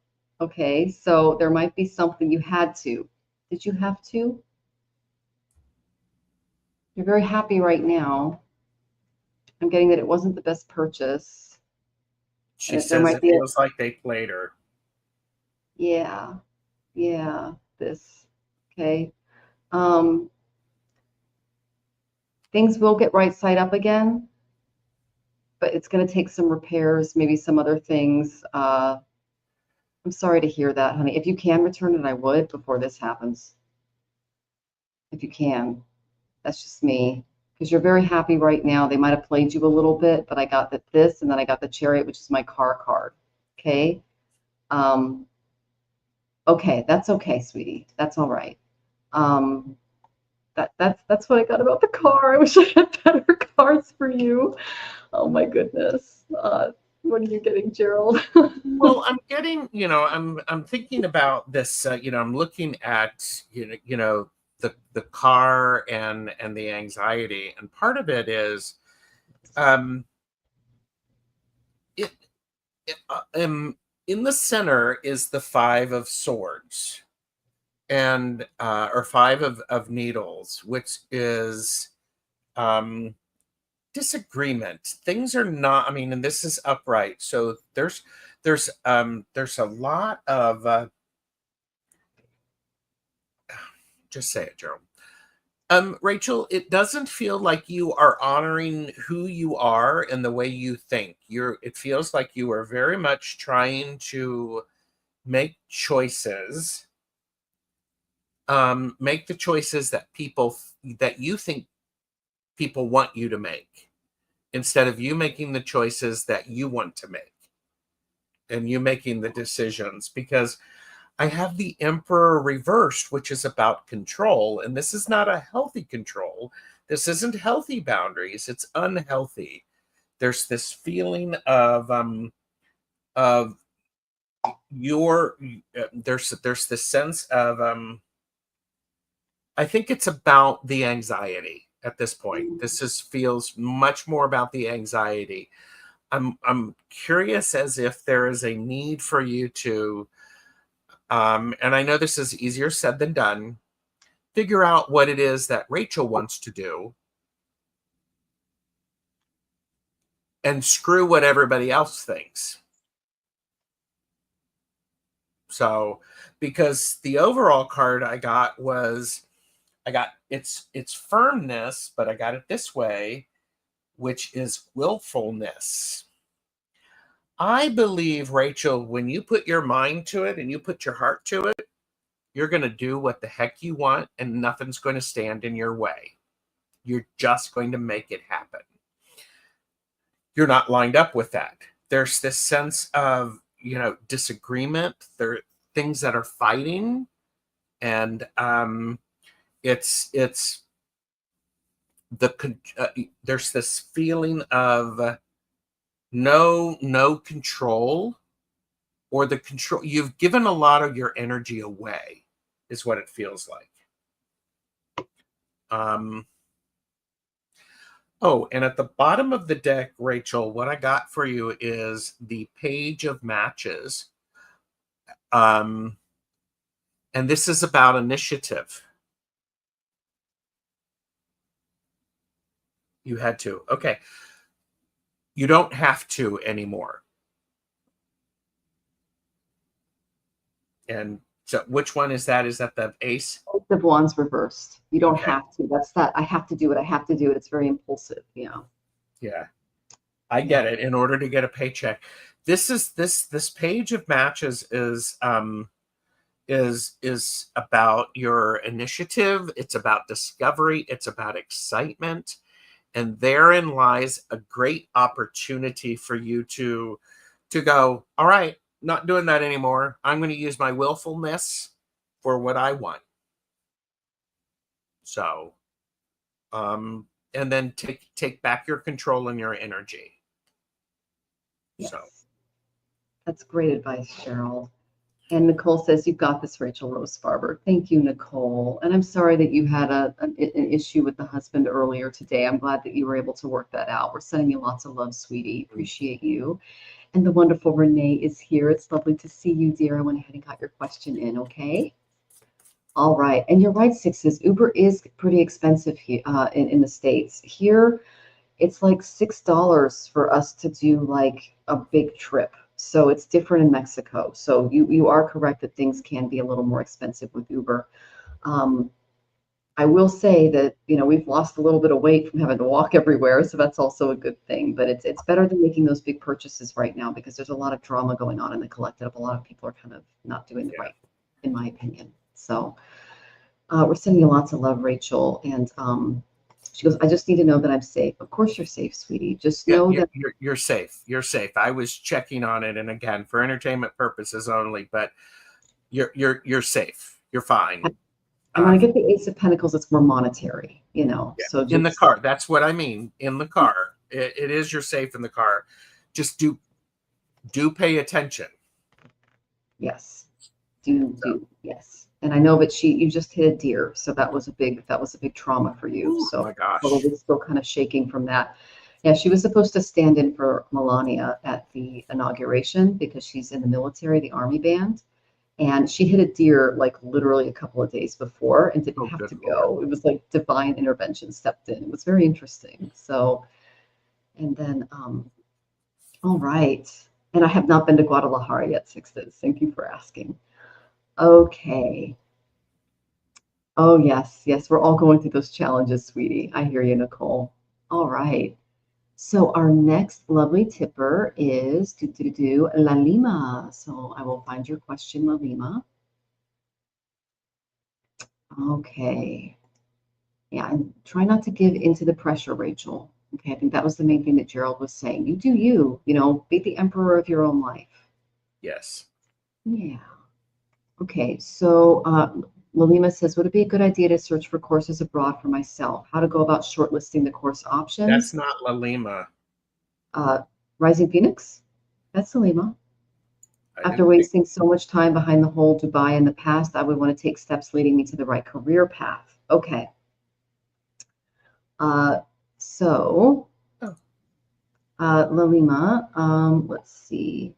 Okay. So there might be something you had to. Did you have to? You're very happy right now. I'm getting that it wasn't the best purchase. She says it feels like they played her. Yeah. Yeah. This. Okay. Things will get right side up again, but it's going to take some repairs, maybe some other things. I'm sorry to hear that, honey. If you can return it, I would before this happens. If you can. That's just me. Because you're very happy right now. They might have played you a little bit, but I got this, and then I got the Chariot, which is my car card. Okay? Okay, that's okay, sweetie. That's all right. That's what I got about the car. I wish I had better cards for you. Oh my goodness. What are you getting, Gerald? Well, I'm getting, I'm thinking about this, I'm looking at, the car and the anxiety, and part of it is in the center is the Five of Swords, and or Five of Needles, which is disagreement. Things are not, and this is upright, so there's a lot of just say it, Gerald. Rachel, it doesn't feel like you are honoring who you are and the way you think. It feels like you are very much trying to make choices, make the choices that you think people want you to make, instead of you making the choices that you want to make and you making the decisions. Because I have the Emperor reversed, which is about control, and this is not a healthy control. This isn't healthy boundaries. It's unhealthy. There's this feeling of there's this sense of I think it's about the anxiety at this point. This feels much more about the anxiety. I'm curious as if there is a need for you to, and I know this is easier said than done, figure out what it is that Rachel wants to do and screw what everybody else thinks. So, because the overall card I got its firmness, but I got it this way, which is willfulness. I believe, Rachel, when you put your mind to it and you put your heart to it, you're going to do what the heck you want, and nothing's going to stand in your way. You're just going to make it happen. You're not lined up with that. There's this sense of, disagreement. There are things that are fighting, and there's this feeling of no control, or the control. You've given a lot of your energy away, is what it feels like. Oh, and at the bottom of the deck, Rachel, what I got for you is the Page of Matches. And this is about initiative. You had to. Okay. You don't have to anymore. And so which one is that? Is that the Ace? Ace of Wands reversed. You don't have to. That's that. I have to do it. I have to do it. It's very impulsive. Yeah. I get it. In order to get a paycheck. This Page of Matches is about your initiative. It's about discovery. It's about excitement. And therein lies a great opportunity for you to go, all right, not doing that anymore. I'm going to use my willfulness for what I want. So, and then take back your control and your energy. Yes. So That's great advice, Gerald. And Nicole says, you've got this, Rachel Rose Farber. Thank you, Nicole. And I'm sorry that you had an issue with the husband earlier today. I'm glad that you were able to work that out. We're sending you lots of love, sweetie. Appreciate you. And the wonderful Renee is here. It's lovely to see you, dear. I went ahead and got your question in, okay? All right. And you're right, Sixes. Uber is pretty expensive here in the States. Here, it's like $6 for us to do like a big trip. So it's different in Mexico. So you are correct that things can be a little more expensive with Uber. I will say that, you know, we've lost a little bit of weight from having to walk everywhere. So that's also a good thing. But it's better than making those big purchases right now because there's a lot of drama going on in the collective. A lot of people are kind of not doing the right, in my opinion. So we're sending you lots of love, Rachel. And she goes, I just need to know that I'm safe. Of course you're safe, sweetie. Just know that you're safe. You're safe. I was checking on it, and again, for entertainment purposes only, but you're safe. You're fine. And when I get the Ace of Pentacles, it's more monetary, you know. Yeah. So just, in the car, that's what I mean. In the car, it is you're safe in the car. Just do pay attention. Yes, do yes. And I know that you just hit a deer, so that was a big trauma for you. Ooh, so my gosh, probably still kind of shaking from that. Yeah, she was supposed to stand in for Melania at the inauguration because she's in the military, the Army band. And she hit a deer like literally a couple of days before and didn't have to go. It was like divine intervention stepped in. It was very interesting. So, and then, all right. And I have not been to Guadalajara yet, Sixes. Thank you for asking. Okay. Oh, yes. Yes, we're all going through those challenges, sweetie. I hear you, Nicole. All right. So our next lovely tipper is La Lima. So I will find your question, La Lima. Okay. Yeah, and try not to give into the pressure, Rachel. Okay, I think that was the main thing that Gerald was saying. You do you know, be the emperor of your own life. Yes. Yeah. Okay, so Lalima says, would it be a good idea to search for courses abroad for myself? How to go about shortlisting the course options? That's not Lalima. Rising Phoenix? That's Lalima. After wasting so much time behind the whole Dubai in the past, I would want to take steps leading me to the right career path. Okay. Lalima, let's see.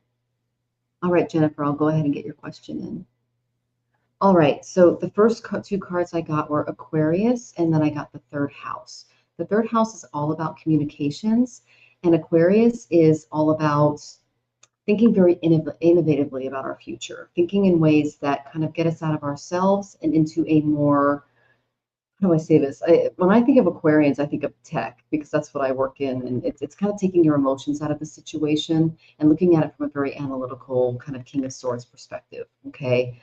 All right, Jennifer, I'll go ahead and get your question in. All right, so the first two cards I got were Aquarius, and then I got the third house. The third house is all about communications, and Aquarius is all about thinking very innovatively about our future, thinking in ways that kind of get us out of ourselves and into a more, how do I say this? When I think of Aquarians, I think of tech because that's what I work in, and it's kind of taking your emotions out of the situation and looking at it from a very analytical kind of King of Swords perspective. Okay.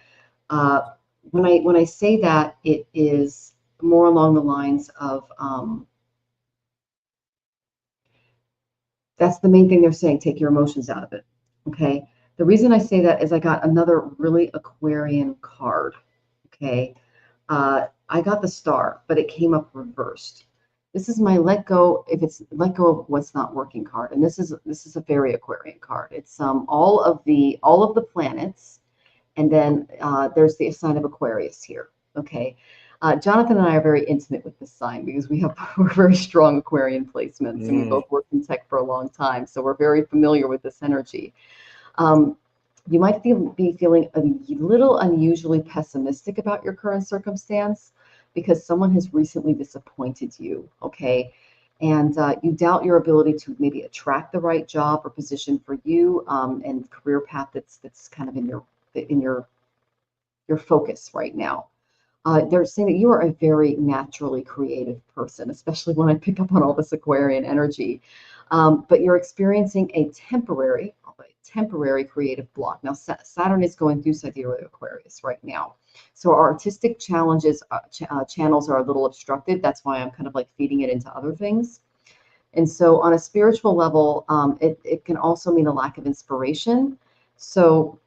When I say that, it is more along the lines of that's the main thing they're saying, take your emotions out of it. Okay. The reason I say that is I got another really Aquarian card. Okay. I got the Star, but it came up reversed. This is my let go. If it's let go of what's not working card, and this is a very Aquarian card. It's all of the planets, and then there's the sign of Aquarius here. Okay. Jonathan and I are very intimate with this sign because we're very strong Aquarian placements, and we both worked in tech for a long time, so we're very familiar with this energy. You might be feeling a little unusually pessimistic about your current circumstance because someone has recently disappointed you, okay? And you doubt your ability to maybe attract the right job or position for you and career path that's kind of in your focus right now. They're saying that you are a very naturally creative person, especially when I pick up on all this Aquarian energy. But you're experiencing a temporary creative block. Now, Saturn is going through sidereal Aquarius right now. So our artistic channels are a little obstructed. That's why I'm kind of like feeding it into other things. And so on a spiritual level, it can also mean a lack of inspiration. So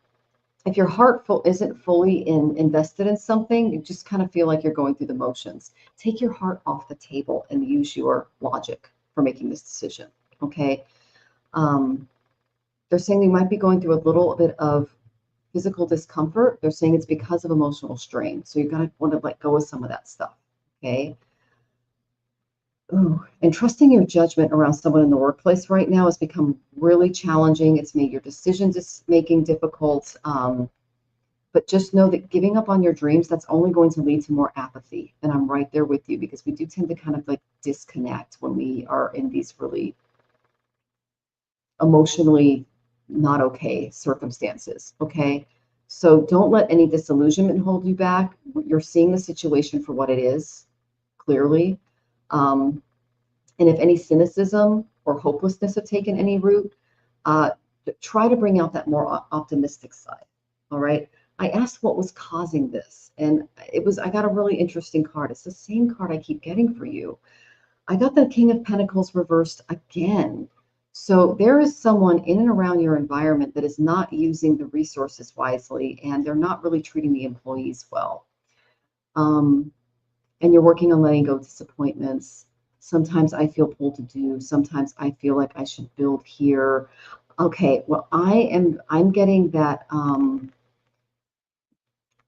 if your heart isn't fully invested in something, you just kind of feel like you're going through the motions. Take your heart off the table and use your logic for making this decision. Okay. They're saying you might be going through a little bit of physical discomfort. They're saying it's because of emotional strain. So you're going to want to let go of some of that stuff. Okay. Ooh, and trusting your judgment around someone in the workplace right now has become really challenging. It's made your decisions making difficult. But just know that giving up on your dreams, that's only going to lead to more apathy. And I'm right there with you, because we do tend to kind of like disconnect when we are in these really emotionally not okay circumstances. Okay. So don't let any disillusionment hold you back. You're seeing the situation for what it is, clearly. And if any cynicism or hopelessness have taken any root, try to bring out that more optimistic side. All right. I asked what was causing this, and I got a really interesting card. It's the same card I keep getting for you. I got the King of Pentacles reversed again. So there is someone in and around your environment that is not using the resources wisely, and they're not really treating the employees well. And you're working on letting go of disappointments. Sometimes I feel pulled to do. Sometimes I feel like I should build here. Okay, well, I'm getting that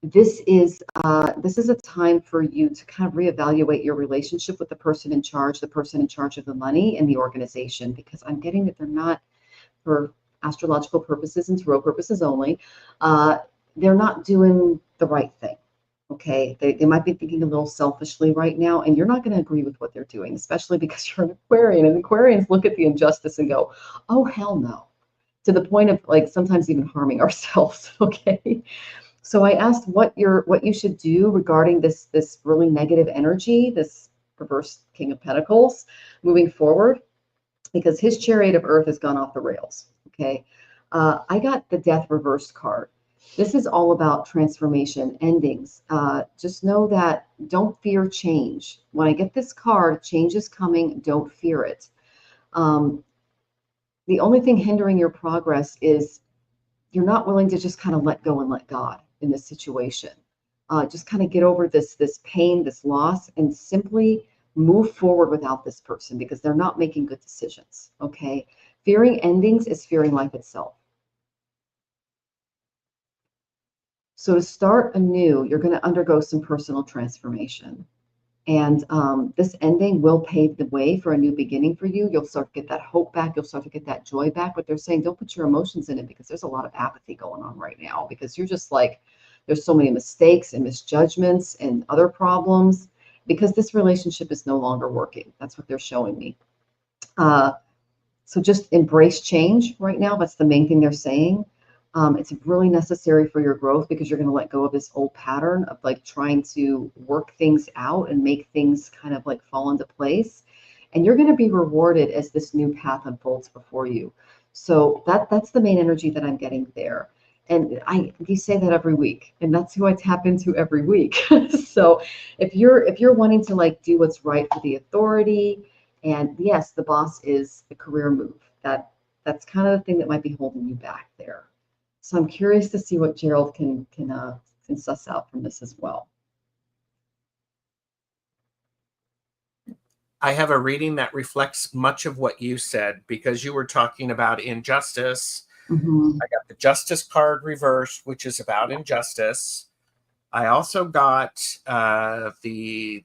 this is a time for you to kind of reevaluate your relationship with the person in charge of the money in the organization, because I'm getting that they're not, for astrological purposes and tarot purposes only, they're not doing the right thing. Okay, they might be thinking a little selfishly right now, and you're not going to agree with what they're doing, especially because you're an Aquarian, and Aquarians look at the injustice and go, oh, hell no, to the point of like sometimes even harming ourselves. Okay. So I asked what you should do regarding this really negative energy, this reverse King of Pentacles moving forward, because his chariot of earth has gone off the rails. Okay. I got the Death reversed card. This is all about transformation, endings. Just know that don't fear change. When I get this card, change is coming. Don't fear it. The only thing hindering your progress is you're not willing to just kind of let go and let God in this situation. Just kind of get over this pain, this loss, and simply move forward without this person, because they're not making good decisions. Okay. Fearing endings is fearing life itself. So to start anew, you're going to undergo some personal transformation. And this ending will pave the way for a new beginning for you. You'll start to get that hope back. You'll start to get that joy back. But they're saying don't put your emotions in it, because there's a lot of apathy going on right now, because you're just like, there's so many mistakes and misjudgments and other problems, because this relationship is no longer working. That's what they're showing me. So just embrace change right now. That's the main thing they're saying. It's really necessary for your growth, because you're going to let go of this old pattern of like trying to work things out and make things kind of like fall into place. And you're going to be rewarded as this new path unfolds before you. So that's the main energy that I'm getting there. And you say that every week, and that's who I tap into every week. So if you're wanting to like do what's right for the authority, and yes, the boss is the career move, that's kind of the thing that might be holding you back there. So I'm curious to see what Gerald can suss out from this as well. I have a reading that reflects much of what you said, because you were talking about injustice. Mm-hmm. I got the Justice card reversed, which is about injustice. I also got the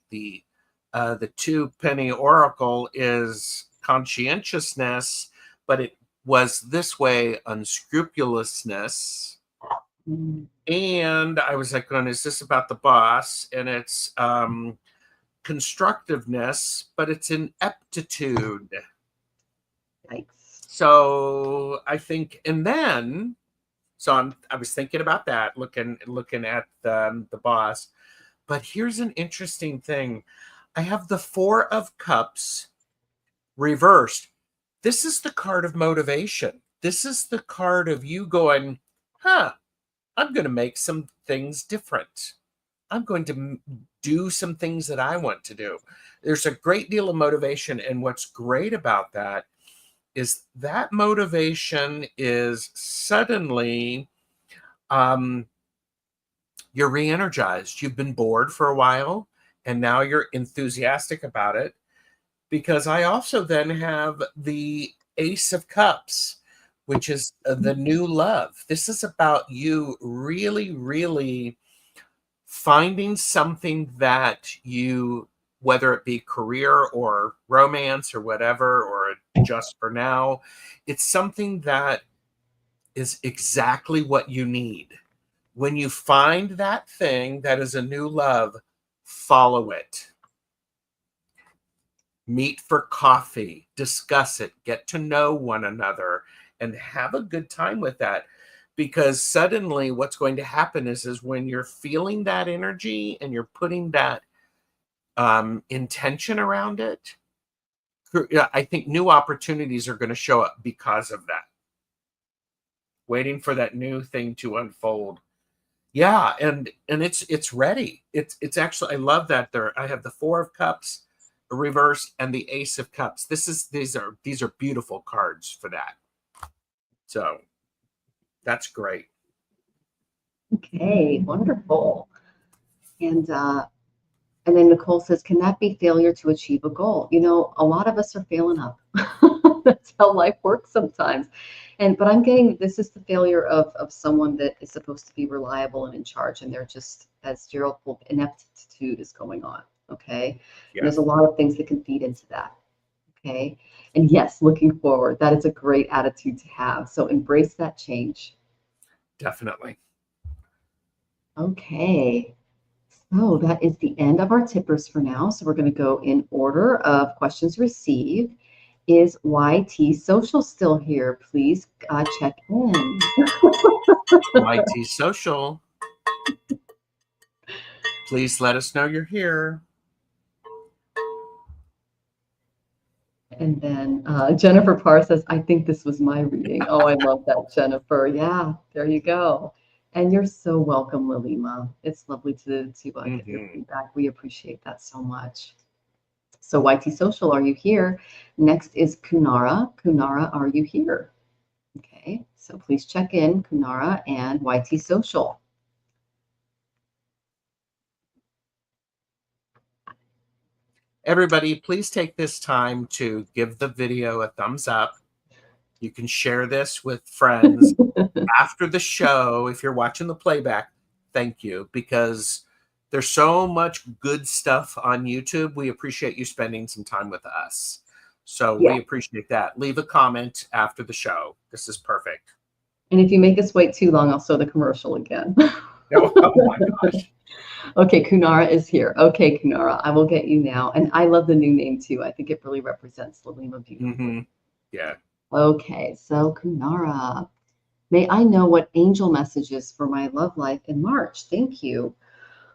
two penny oracle is conscientiousness, but it was this way, unscrupulousness. Mm-hmm. And I was like, going, is this about the boss? And it's constructiveness, but it's ineptitude. Yikes. So I think, and then, so I was thinking about that, looking at the boss. But here's an interesting thing. I have the Four of Cups reversed. This is the card of motivation. This is the card of you going, I'm going to make some things different. I'm going to do some things that I want to do. There's a great deal of motivation. And what's great about that is that motivation is suddenly you're re-energized. You've been bored for a while, and now you're enthusiastic about it. Because I also then have the Ace of Cups, which is the new love. This is about you really, really finding something that you, whether it be career or romance or whatever, or just for now, it's something that is exactly what you need. When you find that thing that is a new love, follow it. Meet for coffee, discuss it, get to know one another, and have a good time with that. Because suddenly what's going to happen is when you're feeling that energy and you're putting that intention around it, I think new opportunities are going to show up because of that. Waiting for that new thing to unfold. Yeah, and it's ready. It's actually, I love that there. I have the Four of Cups reverse and the Ace of Cups. These are beautiful cards for that. So that's great. Okay, wonderful. And then Nicole says, can that be failure to achieve a goal? You know, a lot of us are failing up. That's how life works sometimes. But I'm getting, this is the failure of someone that is supposed to be reliable and in charge, and they're just, as Gerald pulled, ineptitude is going on. Okay. Yeah. And there's a lot of things that can feed into that. Okay. And yes, looking forward, that is a great attitude to have. So embrace that change. Definitely. Okay. So that is the end of our tippers for now. So we're going to go in order of questions received. Is YT Social still here? Please check in. YT Social. Please let us know you're here. And then Jennifer Parr says, I think this was my reading. Oh, I love that, Jennifer. Yeah, there you go. And you're so welcome, Lalima. It's lovely to get your feedback. We appreciate that so much. So YT Social, are you here? Next is Kunara. Kunara, are you here? Okay, so please check in, Kunara and YT Social. Everybody, please take this time to give the video a thumbs up. You can share this with friends after the show. If you're watching the playback, thank you, because there's so much good stuff on YouTube. We appreciate you spending some time with us. So we appreciate that. Leave a comment after the show. This is perfect. And if you make us wait too long, I'll show the commercial again. Oh my gosh. Okay, Kunara is here. Okay, Kunara, I will get you now. And I love the new name too. I think it really represents Lalima beautifully. Yeah. Okay, so Kunara, may I know what angel messages for my love life in March? Thank you.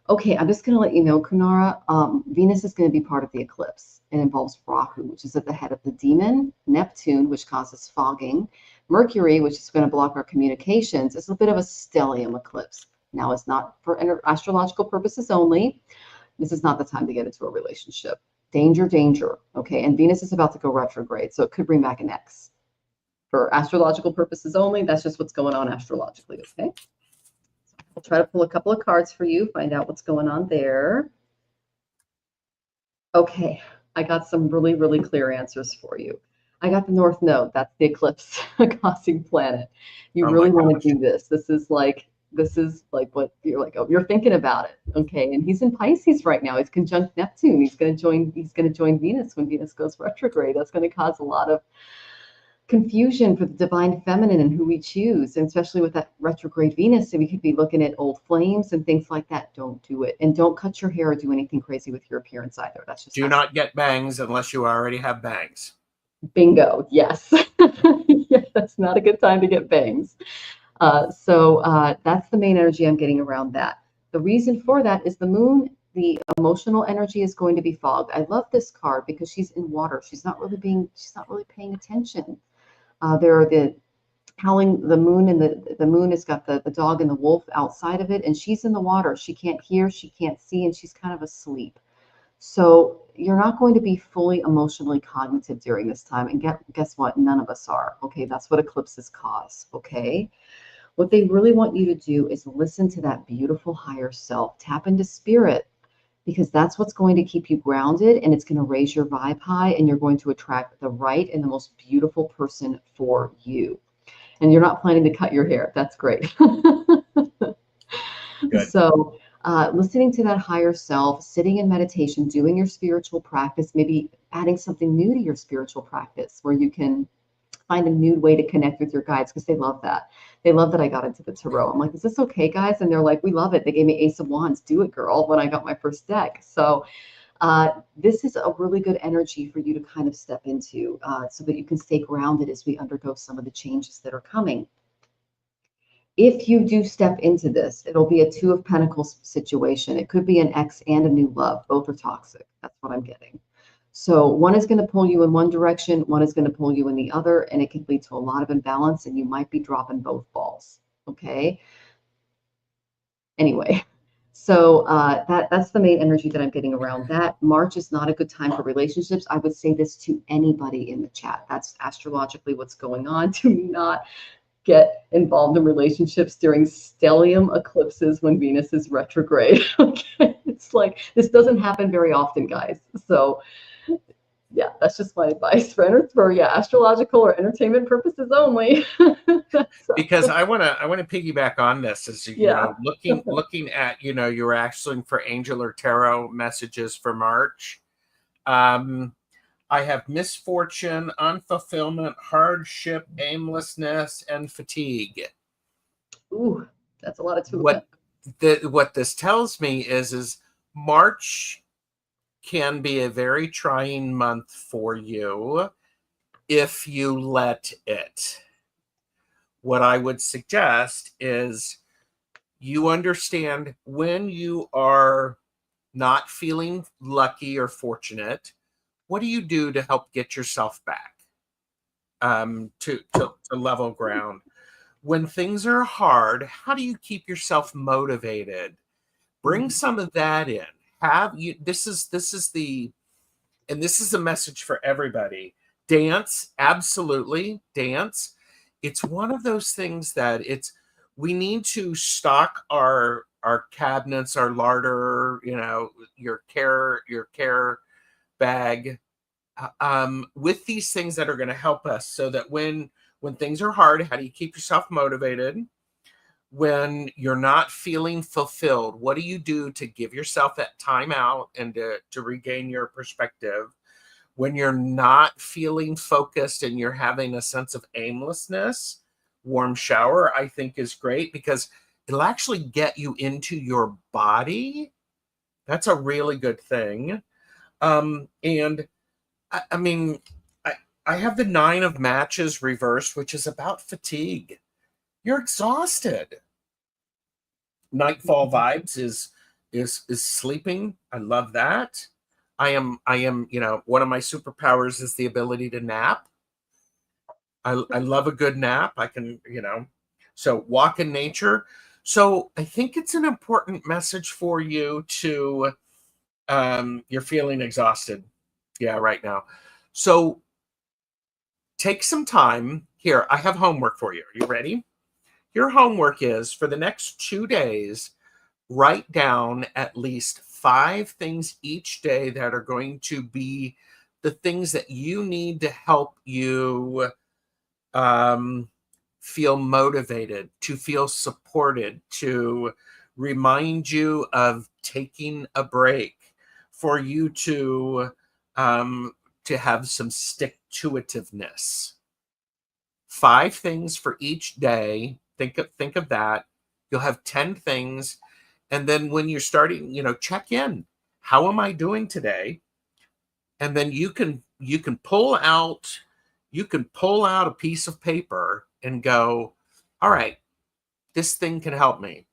Okay, I'm just going to let you know, Kunara, Venus is going to be part of the eclipse. It involves Rahu, which is at the head of the demon, Neptune, which causes fogging, Mercury, which is going to block our communications. It's a bit of a stellium eclipse. Now, it's not for astrological purposes only. This is not the time to get into a relationship. Danger, danger. Okay, and Venus is about to go retrograde, so it could bring back an ex. For astrological purposes only, that's just what's going on astrologically, okay? So I'll try to pull a couple of cards for you, find out what's going on there. Okay, I got some really, really clear answers for you. I got the North Node. That's the eclipse causing planet. You really want to do this. This is like what you're like, oh, you're thinking about it. Okay. And he's in Pisces right now. He's conjunct Neptune. He's going to join Venus when Venus goes retrograde. That's going to cause a lot of confusion for the divine feminine and who we choose, and especially with that retrograde Venus. So we could be looking at old flames and things like that. Don't do it. And don't cut your hair or do anything crazy with your appearance either. That's just do not get bangs unless you already have bangs. Bingo. Yes. Yeah, that's not a good time to get bangs. So that's the main energy I'm getting around that. The reason for that is the moon, the emotional energy is going to be fogged. I love this card because she's in water. She's not really paying attention. There are the howling, the moon, and the moon has got the dog and the wolf outside of it, and she's in the water. She can't hear, she can't see, and she's kind of asleep. So you're not going to be fully emotionally cognitive during this time. And guess what? None of us are. Okay. That's what eclipses cause. Okay. What they really want you to do is listen to that beautiful higher self, tap into spirit, because that's what's going to keep you grounded, and it's going to raise your vibe high, and you're going to attract the right and the most beautiful person for you. And you're not planning to cut your hair. That's great. Good. So, listening to that higher self, sitting in meditation, doing your spiritual practice, maybe adding something new to your spiritual practice where you can find a new way to connect with your guides, because they love that. They love that I got into the tarot. I'm like, is this okay, guys? And they're like, we love it. They gave me Ace of Wands. Do it, girl, when I got my first deck. So this is a really good energy for you to kind of step into so that you can stay grounded as we undergo some of the changes that are coming. If you do step into this, it'll be a Two of Pentacles situation. It could be an ex and a new love. Both are toxic. That's what I'm getting. So one is going to pull you in one direction, one is going to pull you in the other, and it can lead to a lot of imbalance, and you might be dropping both balls. Okay. Anyway, so that's the main energy that I'm getting around that. March is not a good time for relationships. I would say this to anybody in the chat. That's astrologically what's going on. Do not get involved in relationships during stellium eclipses when Venus is retrograde. Okay, it's like this doesn't happen very often, guys. So yeah, that's just my advice for astrological or entertainment purposes only. Because I want to piggyback on this, as you Yeah. know, looking at, you know, you were asking for angel or tarot messages for March. I have misfortune, unfulfillment, hardship, aimlessness, and fatigue. Ooh, that's a lot of two. What this tells me is March can be a very trying month for you if you let it. What I would suggest is you understand when you are not feeling lucky or fortunate, what do you do to help get yourself back to level ground? When things are hard, how do you keep yourself motivated? Bring some of that in. This is the message for everybody. Dance, absolutely, dance. It's one of those things that we need to stock our cabinets, our larder, you know, your care bag with these things that are going to help us, so that when things are hard, how do you keep yourself motivated? When you're not feeling fulfilled, what do you do to give yourself that time out and to regain your perspective? When you're not feeling focused and you're having a sense of aimlessness, warm shower, I think, is great, because it'll actually get you into your body. That's a really good thing. And I mean, I have the 9 of matches reversed, which is about fatigue. You're exhausted. Nightfall vibes is sleeping. I love that. I am, you know, one of my superpowers is the ability to nap. I love a good nap. I can, you know, so walk in nature. So I think it's an important message for you to, you're feeling exhausted. Yeah, right now. So take some time. Here, I have homework for you. Are you ready? Your homework is, for the next 2 days, write down at least 5 things each day that are going to be the things that you need to help you feel motivated, to feel supported, to remind you of taking a break, for you to have some stick-to-itiveness. 5 things for each day. Think of that. You'll have 10 things. And then when you're starting, you know, check in. How am I doing today? And then you can pull out a piece of paper and go, all right, this thing can help me.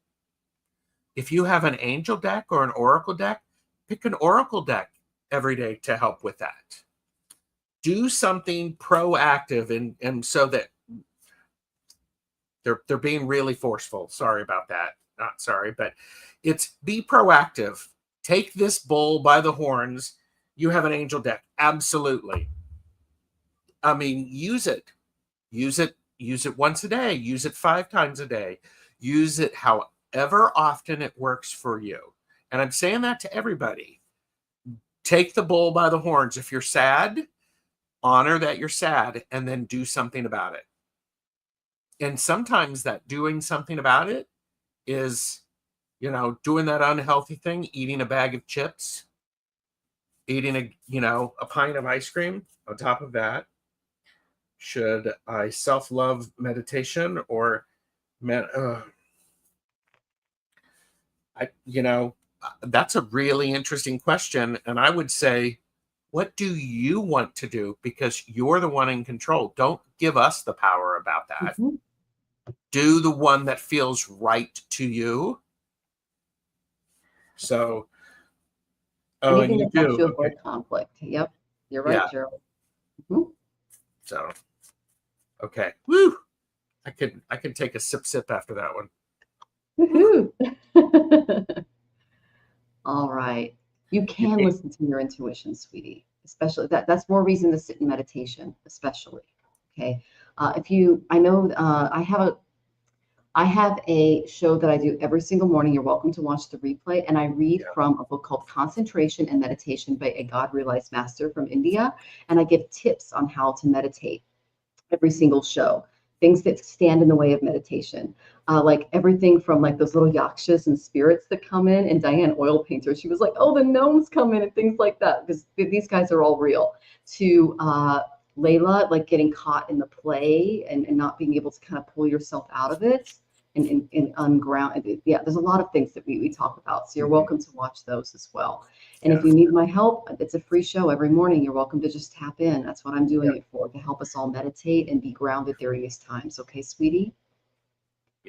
If you have an angel deck or an oracle deck, pick an oracle deck every day to help with that. Do something proactive, and so that they're being really forceful. Sorry about that. Not sorry, but it's be proactive. take this bull by the horns. You have an angel deck. Absolutely. I mean, use it. Use it. Use it once a day. Use it 5 times a day. Use it however often it works for you. And I'm saying that to everybody. Take the bull by the horns. If you're sad, honor that you're sad and then do something about it. And sometimes that doing something about it is, doing that unhealthy thing, eating a bag of chips, eating a pint of ice cream on top of that. Should I self-love meditation or that's a really interesting question. And I would say, what do you want to do? Because you're the one in control. Don't give us the power about that. Mm-hmm. Do the one that feels right to you. So, anything and that helps you avoid conflict. Yep, you're right, Gerald. Mm-hmm. So, okay, woo! I could take a sip after that one. Woohoo! All right, you can listen to your intuition, sweetie. Especially that's more reason to sit in meditation, especially. Okay, I have a show that I do every single morning. You're welcome to watch the replay. And I read from a book called Concentration and Meditation by a God Realized Master from India. And I give tips on how to meditate every single show. Things that stand in the way of meditation. Like everything from like those little yakshas and spirits that come in. And Diane, oil painter, she was like, oh, the gnomes come in and things like that. Because these guys are all real. To Layla, like getting caught in the play and not being able to kind of pull yourself out of it and unground. Yeah, there's a lot of things that we talk about. So you're welcome to watch those as well. And if you need my help, it's a free show every morning. You're welcome to just tap in. That's what I'm doing it for, to help us all meditate and be grounded during these times. Okay, sweetie?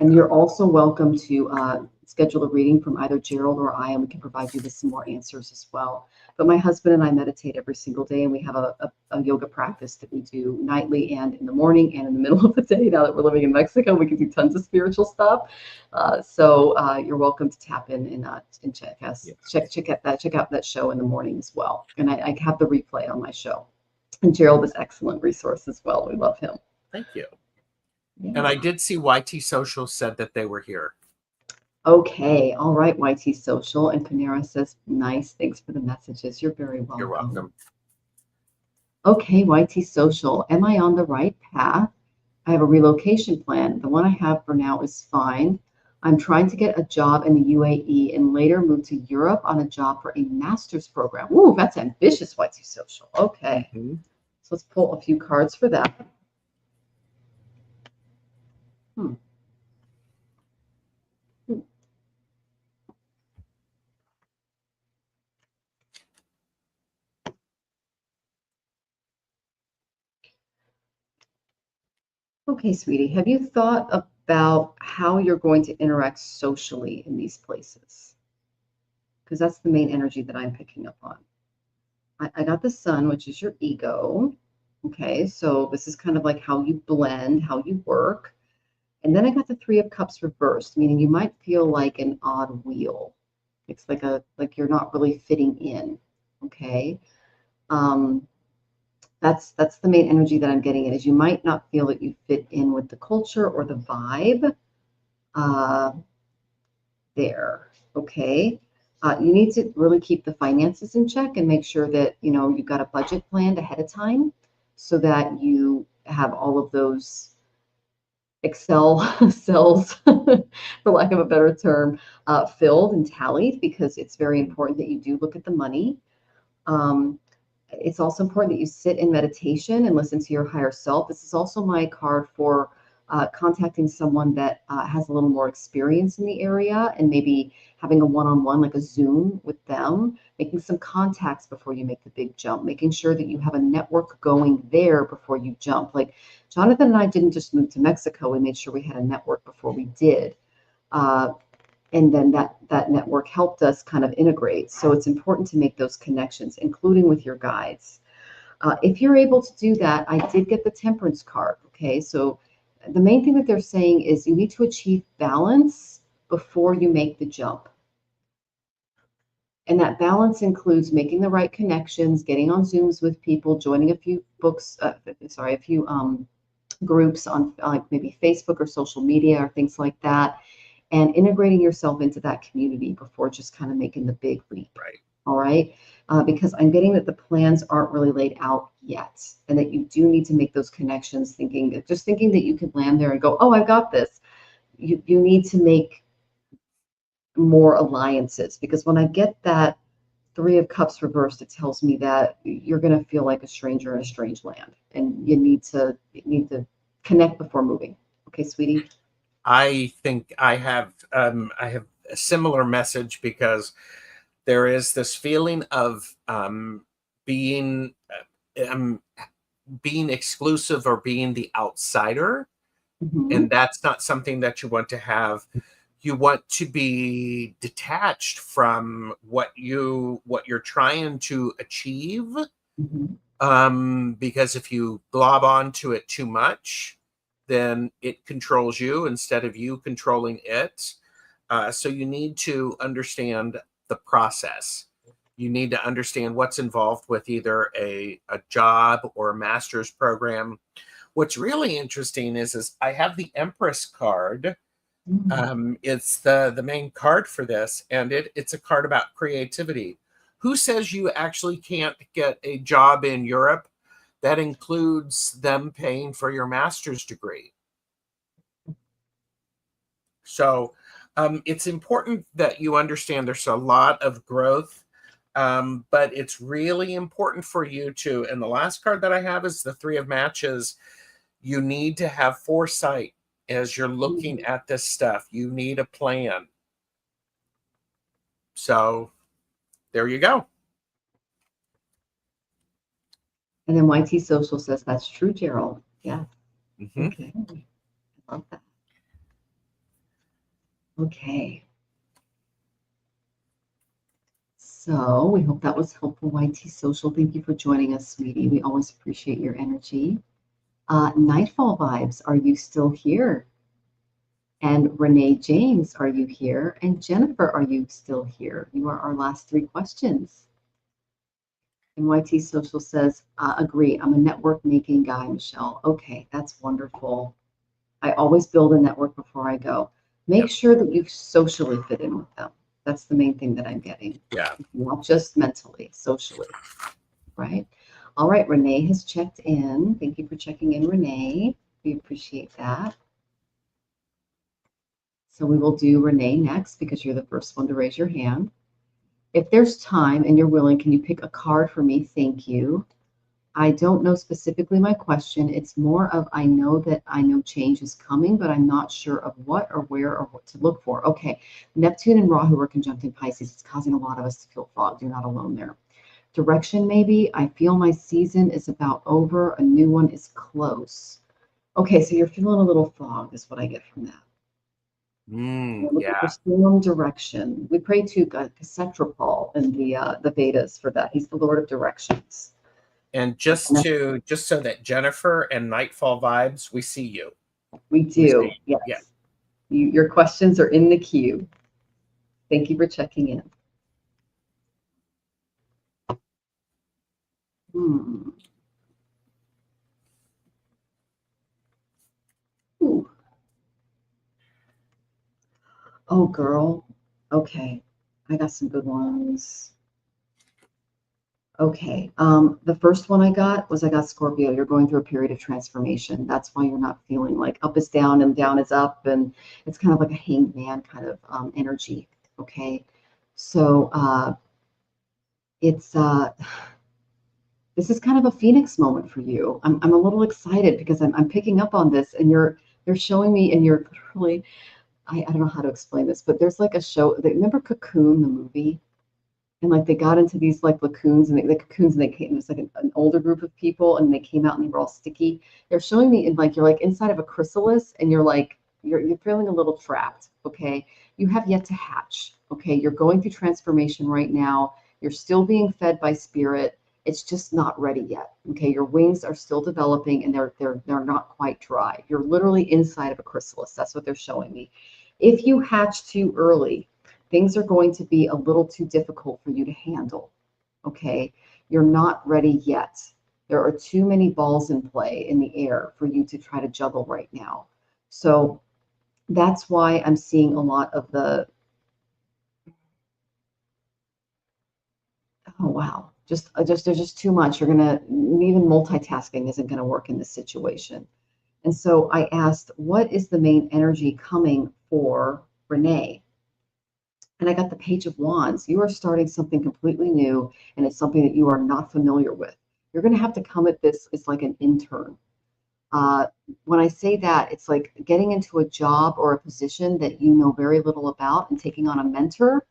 And you're also welcome to schedule a reading from either Gerald or I, and we can provide you with some more answers as well. But my husband and I meditate every single day, and we have a yoga practice that we do nightly and in the morning and in the middle of the day. Now that we're living in Mexico, we can do tons of spiritual stuff. So you're welcome to tap in and check us. Check out that show in the morning as well. And I have the replay on my show. And Gerald is an excellent resource as well. We love him. Thank you. Yeah. And I did see YT Social said that they were here. Okay. All right, YT Social. And Panera says, nice. Thanks for the messages. You're very welcome. You're welcome. Okay, YT Social. Am I on the right path? I have a relocation plan. The one I have for now is fine. I'm trying to get a job in the UAE and later move to Europe on a job for a master's program. Ooh, that's ambitious, YT Social. Okay. Mm-hmm. So let's pull a few cards for that. Okay, sweetie, have you thought about how you're going to interact socially in these places? Because that's the main energy that I'm picking up on. I got the Sun, which is your ego. Okay, so this is kind of like how you blend, how you work. And then I got the Three of Cups reversed, meaning you might feel like an odd wheel. It's like you're not really fitting in. Okay. That's the main energy that I'm getting in, is you might not feel that you fit in with the culture or the vibe there. Okay. You need to really keep the finances in check and make sure that, you've got a budget planned ahead of time so that you have all of those Excel cells, for lack of a better term, filled and tallied, because it's very important that you do look at the money. It's also important that you sit in meditation and listen to your higher self. This is also my card for contacting someone that has a little more experience in the area and maybe having a one-on-one, like a Zoom with them, making some contacts before you make the big jump, making sure that you have a network going there before you jump. Like Jonathan and I didn't just move to Mexico. We made sure we had a network before we did. And then that network helped us kind of integrate. So it's important to make those connections, including with your guides. If you're able to do that, I did get the Temperance card. Okay, so the main thing that they're saying is you need to achieve balance before you make the jump. And that balance includes making the right connections, getting on Zooms with people, joining a few groups on like maybe Facebook or social media or things like that, and integrating yourself into that community before just kind of making the big leap. Right. All right. Because I'm getting that the plans aren't really laid out yet, and that you do need to make those connections, thinking that you could land there and go, oh, I've got this. You need to make more alliances, because when I get that Three of Cups reversed, it tells me that you're going to feel like a stranger in a strange land, and you need to connect before moving. Okay, sweetie. I think I have a similar message, because there is this feeling of being exclusive or being the outsider, and that's not something that you want to have. You want to be detached from what you're trying to achieve, because if you glob onto it too much, then it controls you instead of you controlling it. So you need to understand the process. You need to understand what's involved with either a job or a master's program. What's really interesting is I have the Empress card. It's the main card for this, and it's a card about creativity. Who says you actually can't get a job in Europe that includes them paying for your master's degree? So it's important that you understand there's a lot of growth, but it's really important for you to, and the last card that I have is the Three of Matches. You need to have foresight as you're looking at this stuff. You need a plan. So there you go. And then YT Social says, that's true, Gerald. Yeah. Okay. I love that. Okay. So we hope that was helpful, YT Social. Thank you for joining us, sweetie. We always appreciate your energy. Nightfall Vibes, are you still here? And Renee James, are you here? And Jennifer, are you still here? You are our last three questions. And YT Social says, agree. I'm a network making guy, Michelle. Okay, that's wonderful. I always build a network before I go. Make sure that you socially fit in with them. That's the main thing that I'm getting. Yeah. Not just mentally, socially. Right? All right, Renee has checked in. Thank you for checking in, Renee. We appreciate that. So we will do Renee next, because you're the first one to raise your hand. If there's time and you're willing, can you pick a card for me? Thank you. I don't know specifically my question. It's more of, I know change is coming, but I'm not sure of what or where or what to look for. Okay. Neptune and Rahu are conjunct in Pisces. It's causing a lot of us to feel fogged. You're not alone there. Direction, maybe. I feel my season is about over. A new one is close. Okay, so you're feeling a little fogged is what I get from that. Yeah. For storm direction. We pray to Kshetrapal in the Vedas for that. He's the Lord of directions. And just so that Jennifer and Nightfall Vibes, we see you. We do. Yes. Yeah. Your questions are in the queue. Thank you for checking in. Ooh. Oh, girl. Okay. I got some good ones. Okay. The first one I got Scorpio. You're going through a period of transformation. That's why you're not feeling like up is down and down is up. And it's kind of like a hanged man kind of energy. Okay. So this is kind of a phoenix moment for you. I'm a little excited because I'm picking up on this, and you're showing me, and you're literally, I don't know how to explain this, but there's like a show. Remember Cocoon, the movie? And like they got into these like cocoons, and they came. It was like an older group of people, and they came out and they were all sticky. They're showing me in like you're like inside of a chrysalis, and you're like you're feeling a little trapped. Okay, you have yet to hatch. Okay, you're going through transformation right now. You're still being fed by spirit. It's just not ready yet. Okay, your wings are still developing, and they're not quite dry. You're literally inside of a chrysalis. That's what they're showing me. If you hatch too early, things are going to be a little too difficult for you to handle. Okay, you're not ready yet. There are too many balls in play in the air for you to try to juggle right now. So that's why I'm seeing a lot of the, oh wow, there's just too much. You're gonna, even multitasking isn't gonna work in this situation. And so I asked, what is the main energy coming for Renee? And I got the Page of Wands. You are starting something completely new, and it's something that you are not familiar with. You're going to have to come at this as like an intern. When I say that, it's like getting into a job or a position that you know very little about and taking on a mentor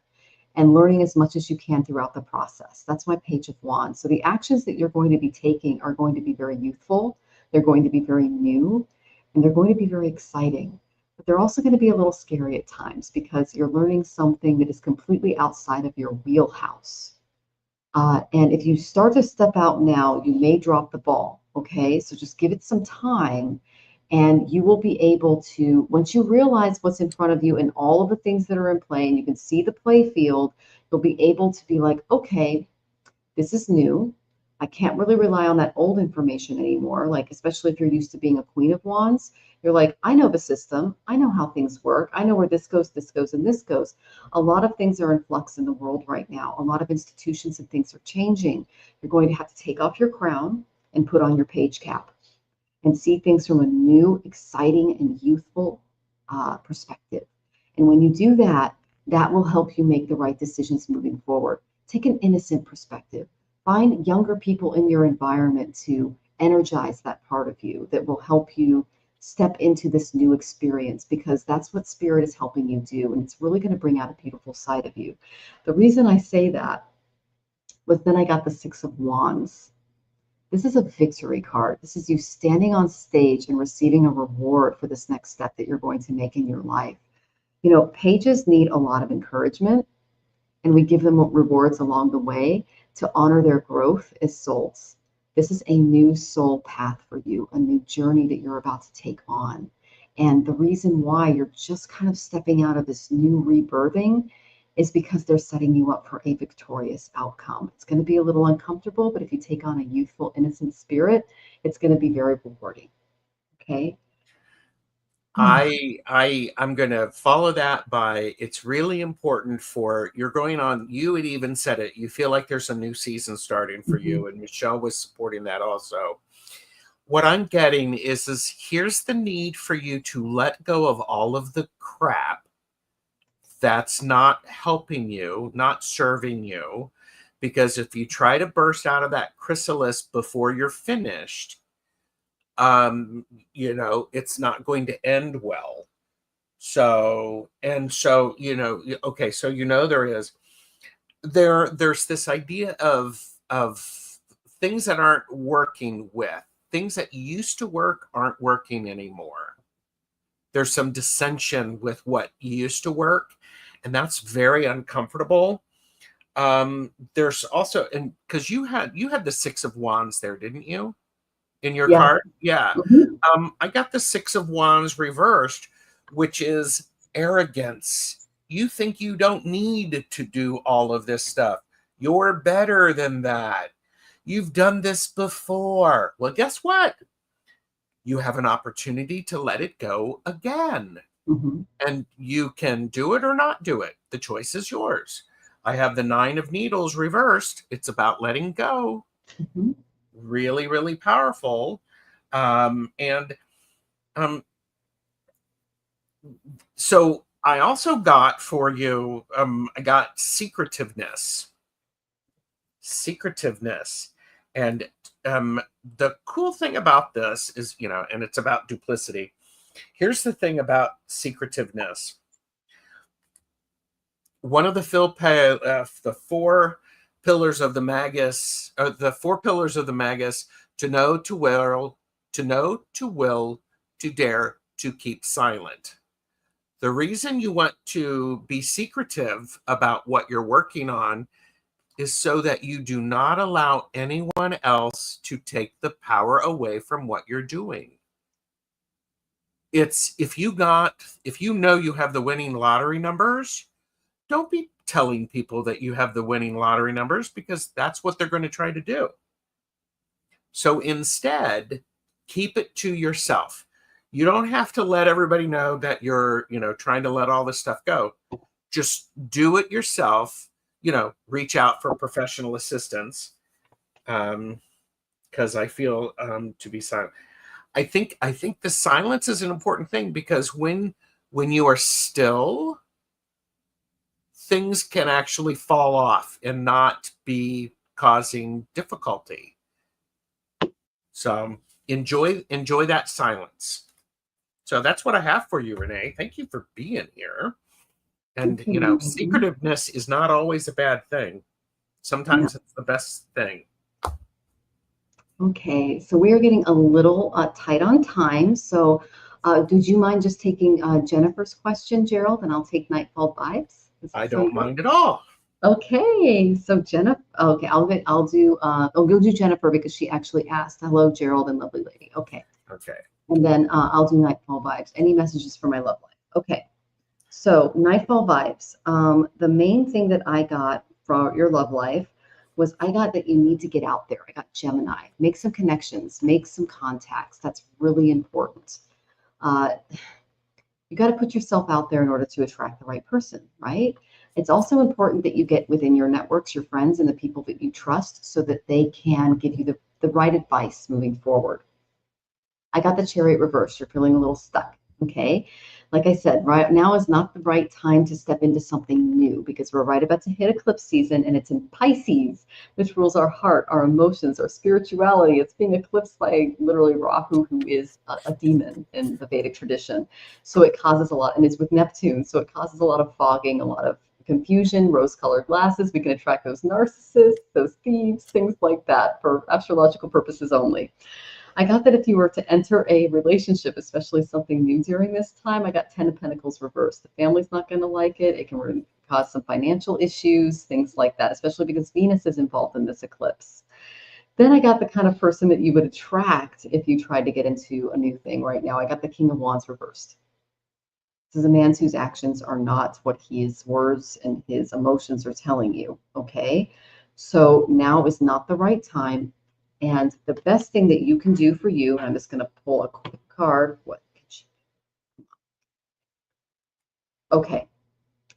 and learning as much as you can throughout the process. That's my Page of Wands. So the actions that you're going to be taking are going to be very youthful. They're going to be very new, and they're going to be very exciting. But they're also going to be a little scary at times because you're learning something that is completely outside of your wheelhouse. And if you start to step out now, you may drop the ball. Okay, so just give it some time, and you will be able to, once you realize what's in front of you and all of the things that are in play, and you can see the play field, you'll be able to be like, okay, this is new. I can't really rely on that old information anymore. Like, especially if you're used to being a Queen of Wands, you're like, I know the system. I know how things work. I know where this goes, and this goes. A lot of things are in flux in the world right now. A lot of institutions and things are changing. You're going to have to take off your crown and put on your page cap and see things from a new, exciting, and youthful perspective. And when you do that, that will help you make the right decisions moving forward. Take an innocent perspective. Find younger people in your environment to energize that part of you that will help you step into this new experience, because that's what Spirit is helping you do. And it's really going to bring out a beautiful side of you. The reason I say that was then I got the Six of Wands. This is a victory card. This is you standing on stage and receiving a reward for this next step that you're going to make in your life. You know, pages need a lot of encouragement, and we give them rewards along the way to honor their growth as souls. This is a new soul path for you, a new journey that you're about to take on. And the reason why you're just kind of stepping out of this new rebirthing is because they're setting you up for a victorious outcome. It's going to be a little uncomfortable, but if you take on a youthful, innocent spirit, it's going to be very rewarding. Okay. I'm going to follow that by, it's really important for, you're going on, you had even said it, you feel like there's a new season starting for you, and Michelle was supporting that also. What I'm getting is here's the need for you to let go of all of the crap that's not helping you, not serving you, because if you try to burst out of that chrysalis before you're finished, you know, it's not going to end well. So, okay, so there's this idea of things that aren't working, with things that used to work aren't working anymore. There's some dissension with what used to work, and that's very uncomfortable. There's also, and because you had the Six of Wands there, didn't you? In your card? Yeah. I got the Six of Wands reversed, which is arrogance. You think you don't need to do all of this stuff. You're better than that. You've done this before. Well, guess what? You have an opportunity to let it go again. And you can do it or not do it. The choice is yours. I have the Nine of Needles reversed. It's about letting go. Really, really powerful. So I also got for you, I got secretiveness. And the cool thing about this is, you know, and it's about duplicity. Here's the thing about secretiveness. One of the four pillars of the Magus, to know, to will, to dare, to keep silent. The reason you want to be secretive about what you're working on is so that you do not allow anyone else to take the power away from what you're doing. It's if you know you have the winning lottery numbers, don't be telling people that you have the winning lottery numbers, because that's what they're going to try to do. So instead, keep it to yourself. You don't have to let everybody know that you're, trying to let all this stuff go. Just do it yourself. Reach out for professional assistance. Because I feel to be silent. I think the silence is an important thing, because when you are still, things can actually fall off and not be causing difficulty. So enjoy that silence. So that's what I have for you, Renee. Thank you for being here. And secretiveness is not always a bad thing. Sometimes it's the best thing. Okay, so we are getting a little tight on time. So would you mind just taking Jennifer's question, Gerald, and I'll take Nightfall Vibes? I don't mind at all. Okay, so Jennifer. Okay, I'll do Jennifer, because she actually asked. Hello, Gerald and lovely lady. Okay. Okay. And then I'll do Nightfall Vibes. Any messages for my love life? Okay. So Nightfall Vibes. The main thing that I got for your love life was, I got that you need to get out there. I got Gemini. Make some connections. Make some contacts. That's really important. You got to put yourself out there in order to attract the right person, right? It's also important that you get within your networks, your friends, and the people that you trust, so that they can give you the right advice moving forward. I got the Chariot reverse. You're feeling a little stuck, okay? Like I said, right now is not the right time to step into something new, because we're right about to hit eclipse season, and it's in Pisces, which rules our heart, our emotions, our spirituality. It's being eclipsed by literally Rahu, who is a demon in the Vedic tradition. So it causes a lot, and it's with Neptune, so it causes a lot of fogging, a lot of confusion, rose-colored glasses. We can attract those narcissists, those thieves, things like that, for astrological purposes only. I got that if you were to enter a relationship, especially something new during this time, I got 10 of Pentacles reversed. The family's not going to like it. It can cause some financial issues, things like that, especially because Venus is involved in this eclipse. Then I got the kind of person that you would attract if you tried to get into a new thing right now. I got the King of Wands reversed. This is a man whose actions are not what his words and his emotions are telling you, okay? So now is not the right time. And the best thing that you can do for you, and I'm just going to pull a quick card. Okay,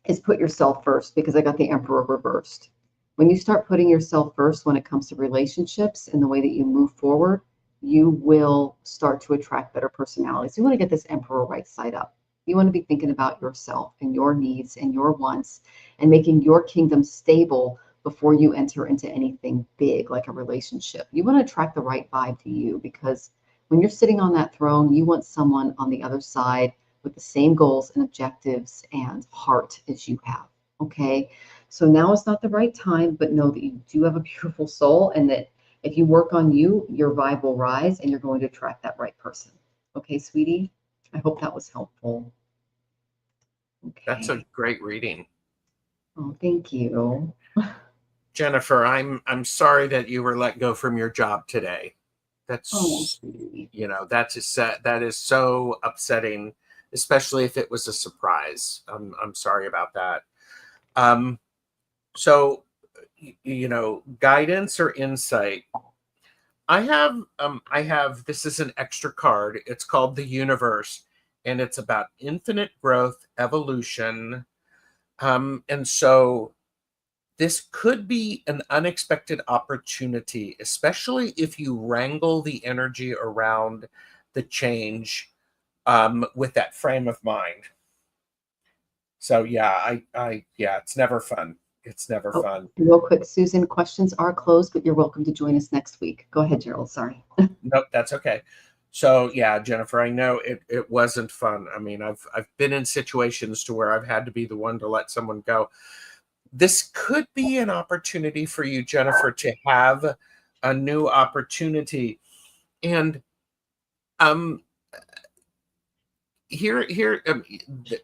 is put yourself first, because I got the Emperor reversed. When you start putting yourself first when it comes to relationships and the way that you move forward, you will start to attract better personalities. You want to get this Emperor right side up. You want to be thinking about yourself and your needs and your wants, and making your kingdom stable before you enter into anything big like a relationship. You want to attract the right vibe to you, because when you're sitting on that throne, you want someone on the other side with the same goals and objectives and heart as you have. Okay, so now is not the right time, but know that you do have a beautiful soul, and that if you work on you, your vibe will rise and you're going to attract that right person. Okay, sweetie, I hope that was helpful. Okay. That's a great reading. Oh, thank you. Jennifer, I'm sorry that you were let go from your job today. That's that is so upsetting, especially if it was a surprise. I'm sorry about that. So guidance or insight. I have this is an extra card. It's called the Universe, and it's about infinite growth, evolution. And so this could be an unexpected opportunity, especially if you wrangle the energy around the change with that frame of mind. So yeah, it's never fun. It's never fun. Real quick, Susan, questions are closed, but you're welcome to join us next week. Go ahead, Gerald. Sorry. Nope, that's okay. So yeah, Jennifer, I know it wasn't fun. I mean, I've been in situations to where I've had to be the one to let someone go. This could be an opportunity for you, Jennifer, to have a new opportunity. And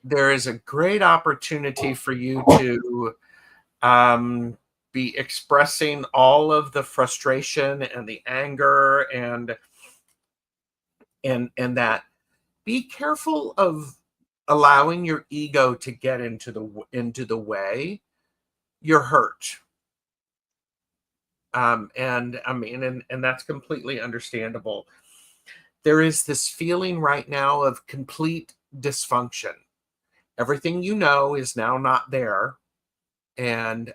there is a great opportunity for you to be expressing all of the frustration and the anger and that. Be careful of allowing your ego to get into the way, you're hurt. And I mean, and that's completely understandable. There is this feeling right now of complete dysfunction. Everything you know is now not there. And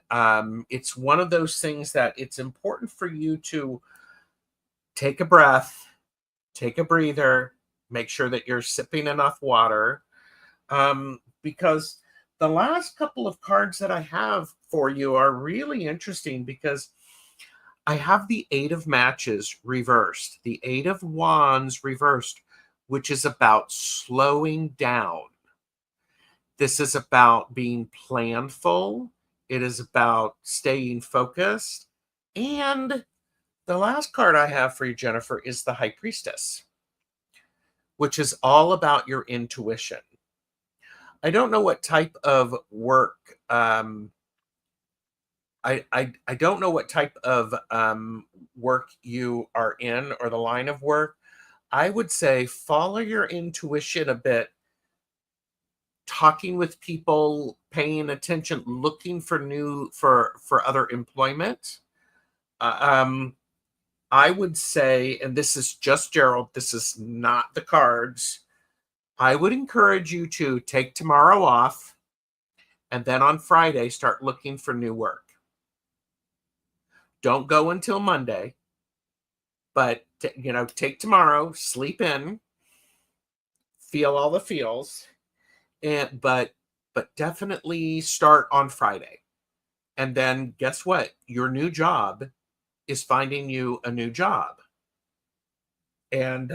it's one of those things that it's important for you to take a breath, take a breather, make sure that you're sipping enough water. Because the last couple of cards that I have for you are really interesting, because I have the Eight of Matches reversed, the Eight of Wands reversed, which is about slowing down. This is about being planful. It is about staying focused. And the last card I have for you, Jennifer, is the High Priestess, which is all about your intuition. I don't know what type of work, I don't know what type of work you are in, or the line of work. I would say follow your intuition a bit, talking with people, paying attention, looking for other employment. I would say, and this is just Gerald, this is not the cards, I would encourage you to take tomorrow off, and then on Friday start looking for new work. Don't go until Monday, but take tomorrow, sleep in, feel all the feels, but definitely start on Friday. And then guess what? Your new job is finding you a new job. And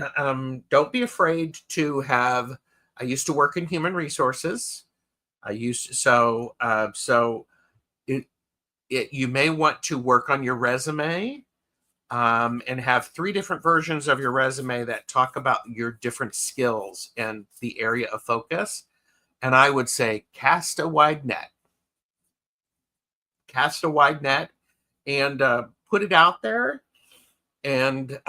don't be afraid to have. I used to work in human resources. You may want to work on your resume, and have 3 different versions of your resume that talk about your different skills and the area of focus. And I would say cast a wide net. Cast a wide net, and put it out there, and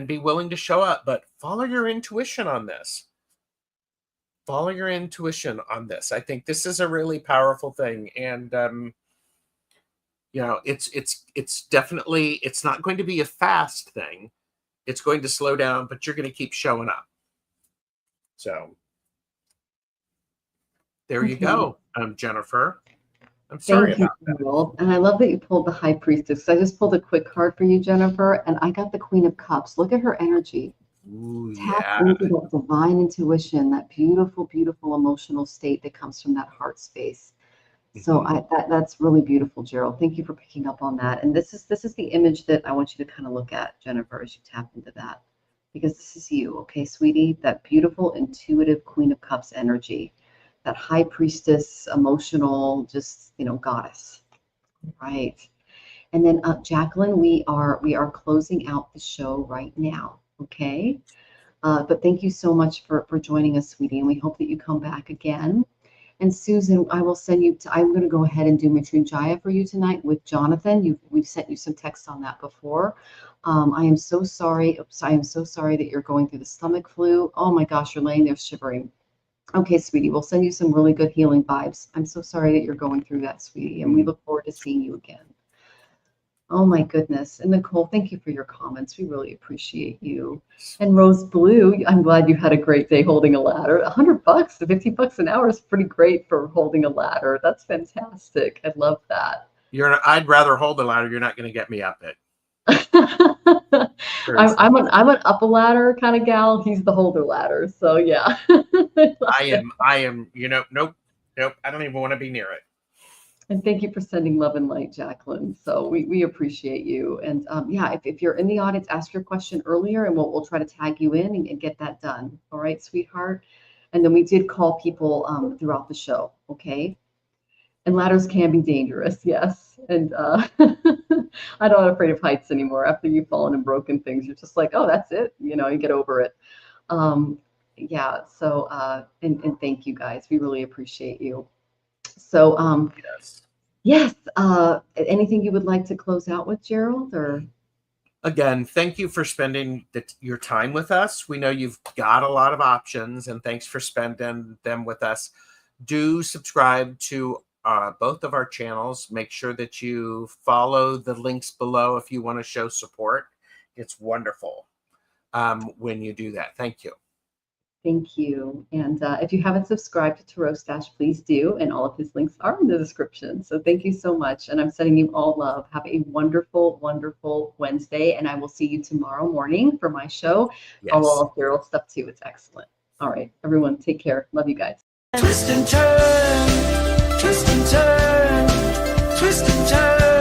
be willing to show up. But follow your intuition on this. Follow your intuition on this. I think this is a really powerful thing. And it's definitely, it's not going to be a fast thing. It's going to slow down, but you're going to keep showing up. So there you go, Jennifer. I'm sorry about that. Gerald. And I love that you pulled the High Priestess. I just pulled a quick card for you, Jennifer, and I got the Queen of Cups. Look at her energy. Ooh, Tap into that divine intuition, that beautiful, beautiful emotional state that comes from that heart space. So that's really beautiful, Gerald. Thank you for picking up on that. And this is the image that I want you to kind of look at, Jennifer, as you tap into that, because this is you, okay, sweetie? That beautiful, intuitive Queen of Cups energy, that High Priestess, emotional, just goddess, right? And then Jacqueline, we are closing out the show right now, okay? But thank you so much for joining us, sweetie, and we hope that you come back again. And Susan, I will send you I'm going to go ahead and do Mrityunjaya for you tonight with Jonathan. We've sent you some text on that before. I am so sorry. I am so sorry that you're going through the stomach flu. Oh my gosh, you're laying there shivering. Okay, sweetie, we'll send you some really good healing vibes. I'm so sorry that you're going through that, sweetie, and we look forward to seeing you again. Oh my goodness. And Nicole, thank you for your comments. We really appreciate you. And Rose Blue, I'm glad you had a great day holding a ladder. $100, $50 an hour is pretty great for holding a ladder. That's fantastic. I love that. I'd rather hold the ladder. You're not going to get me up it. I'm an up a ladder kind of gal. He's the holder ladder. So yeah. I am, nope. I don't even want to be near it. And thank you for sending love and light, Jacqueline. So we appreciate you. And if you're in the audience, ask your question earlier, and we'll try to tag you in and get that done. All right, sweetheart. And then we did call people throughout the show. Okay. And ladders can be dangerous, yes. And I'm not afraid of heights anymore. After you've fallen and broken things, you're just like, oh, that's it. You get over it. So and thank you guys. We really appreciate you. So yes. Anything you would like to close out with, Gerald? Or Again, thank you for spending your time with us. We know you've got a lot of options, and thanks for spending them with us. Do subscribe to both of our channels. Make sure that you follow the links below if you want to show support. It's wonderful when you do that. Thank you. Thank you. And if you haven't subscribed to Tarot Stash, please do. And all of his links are in the description. So thank you so much. And I'm sending you all love. Have a wonderful, wonderful Wednesday. And I will see you tomorrow morning for my show. Yes. All of Gerald stuff too. It's excellent. All right, everyone, take care. Love you guys. Twist and turn, twist and turn, twist and turn.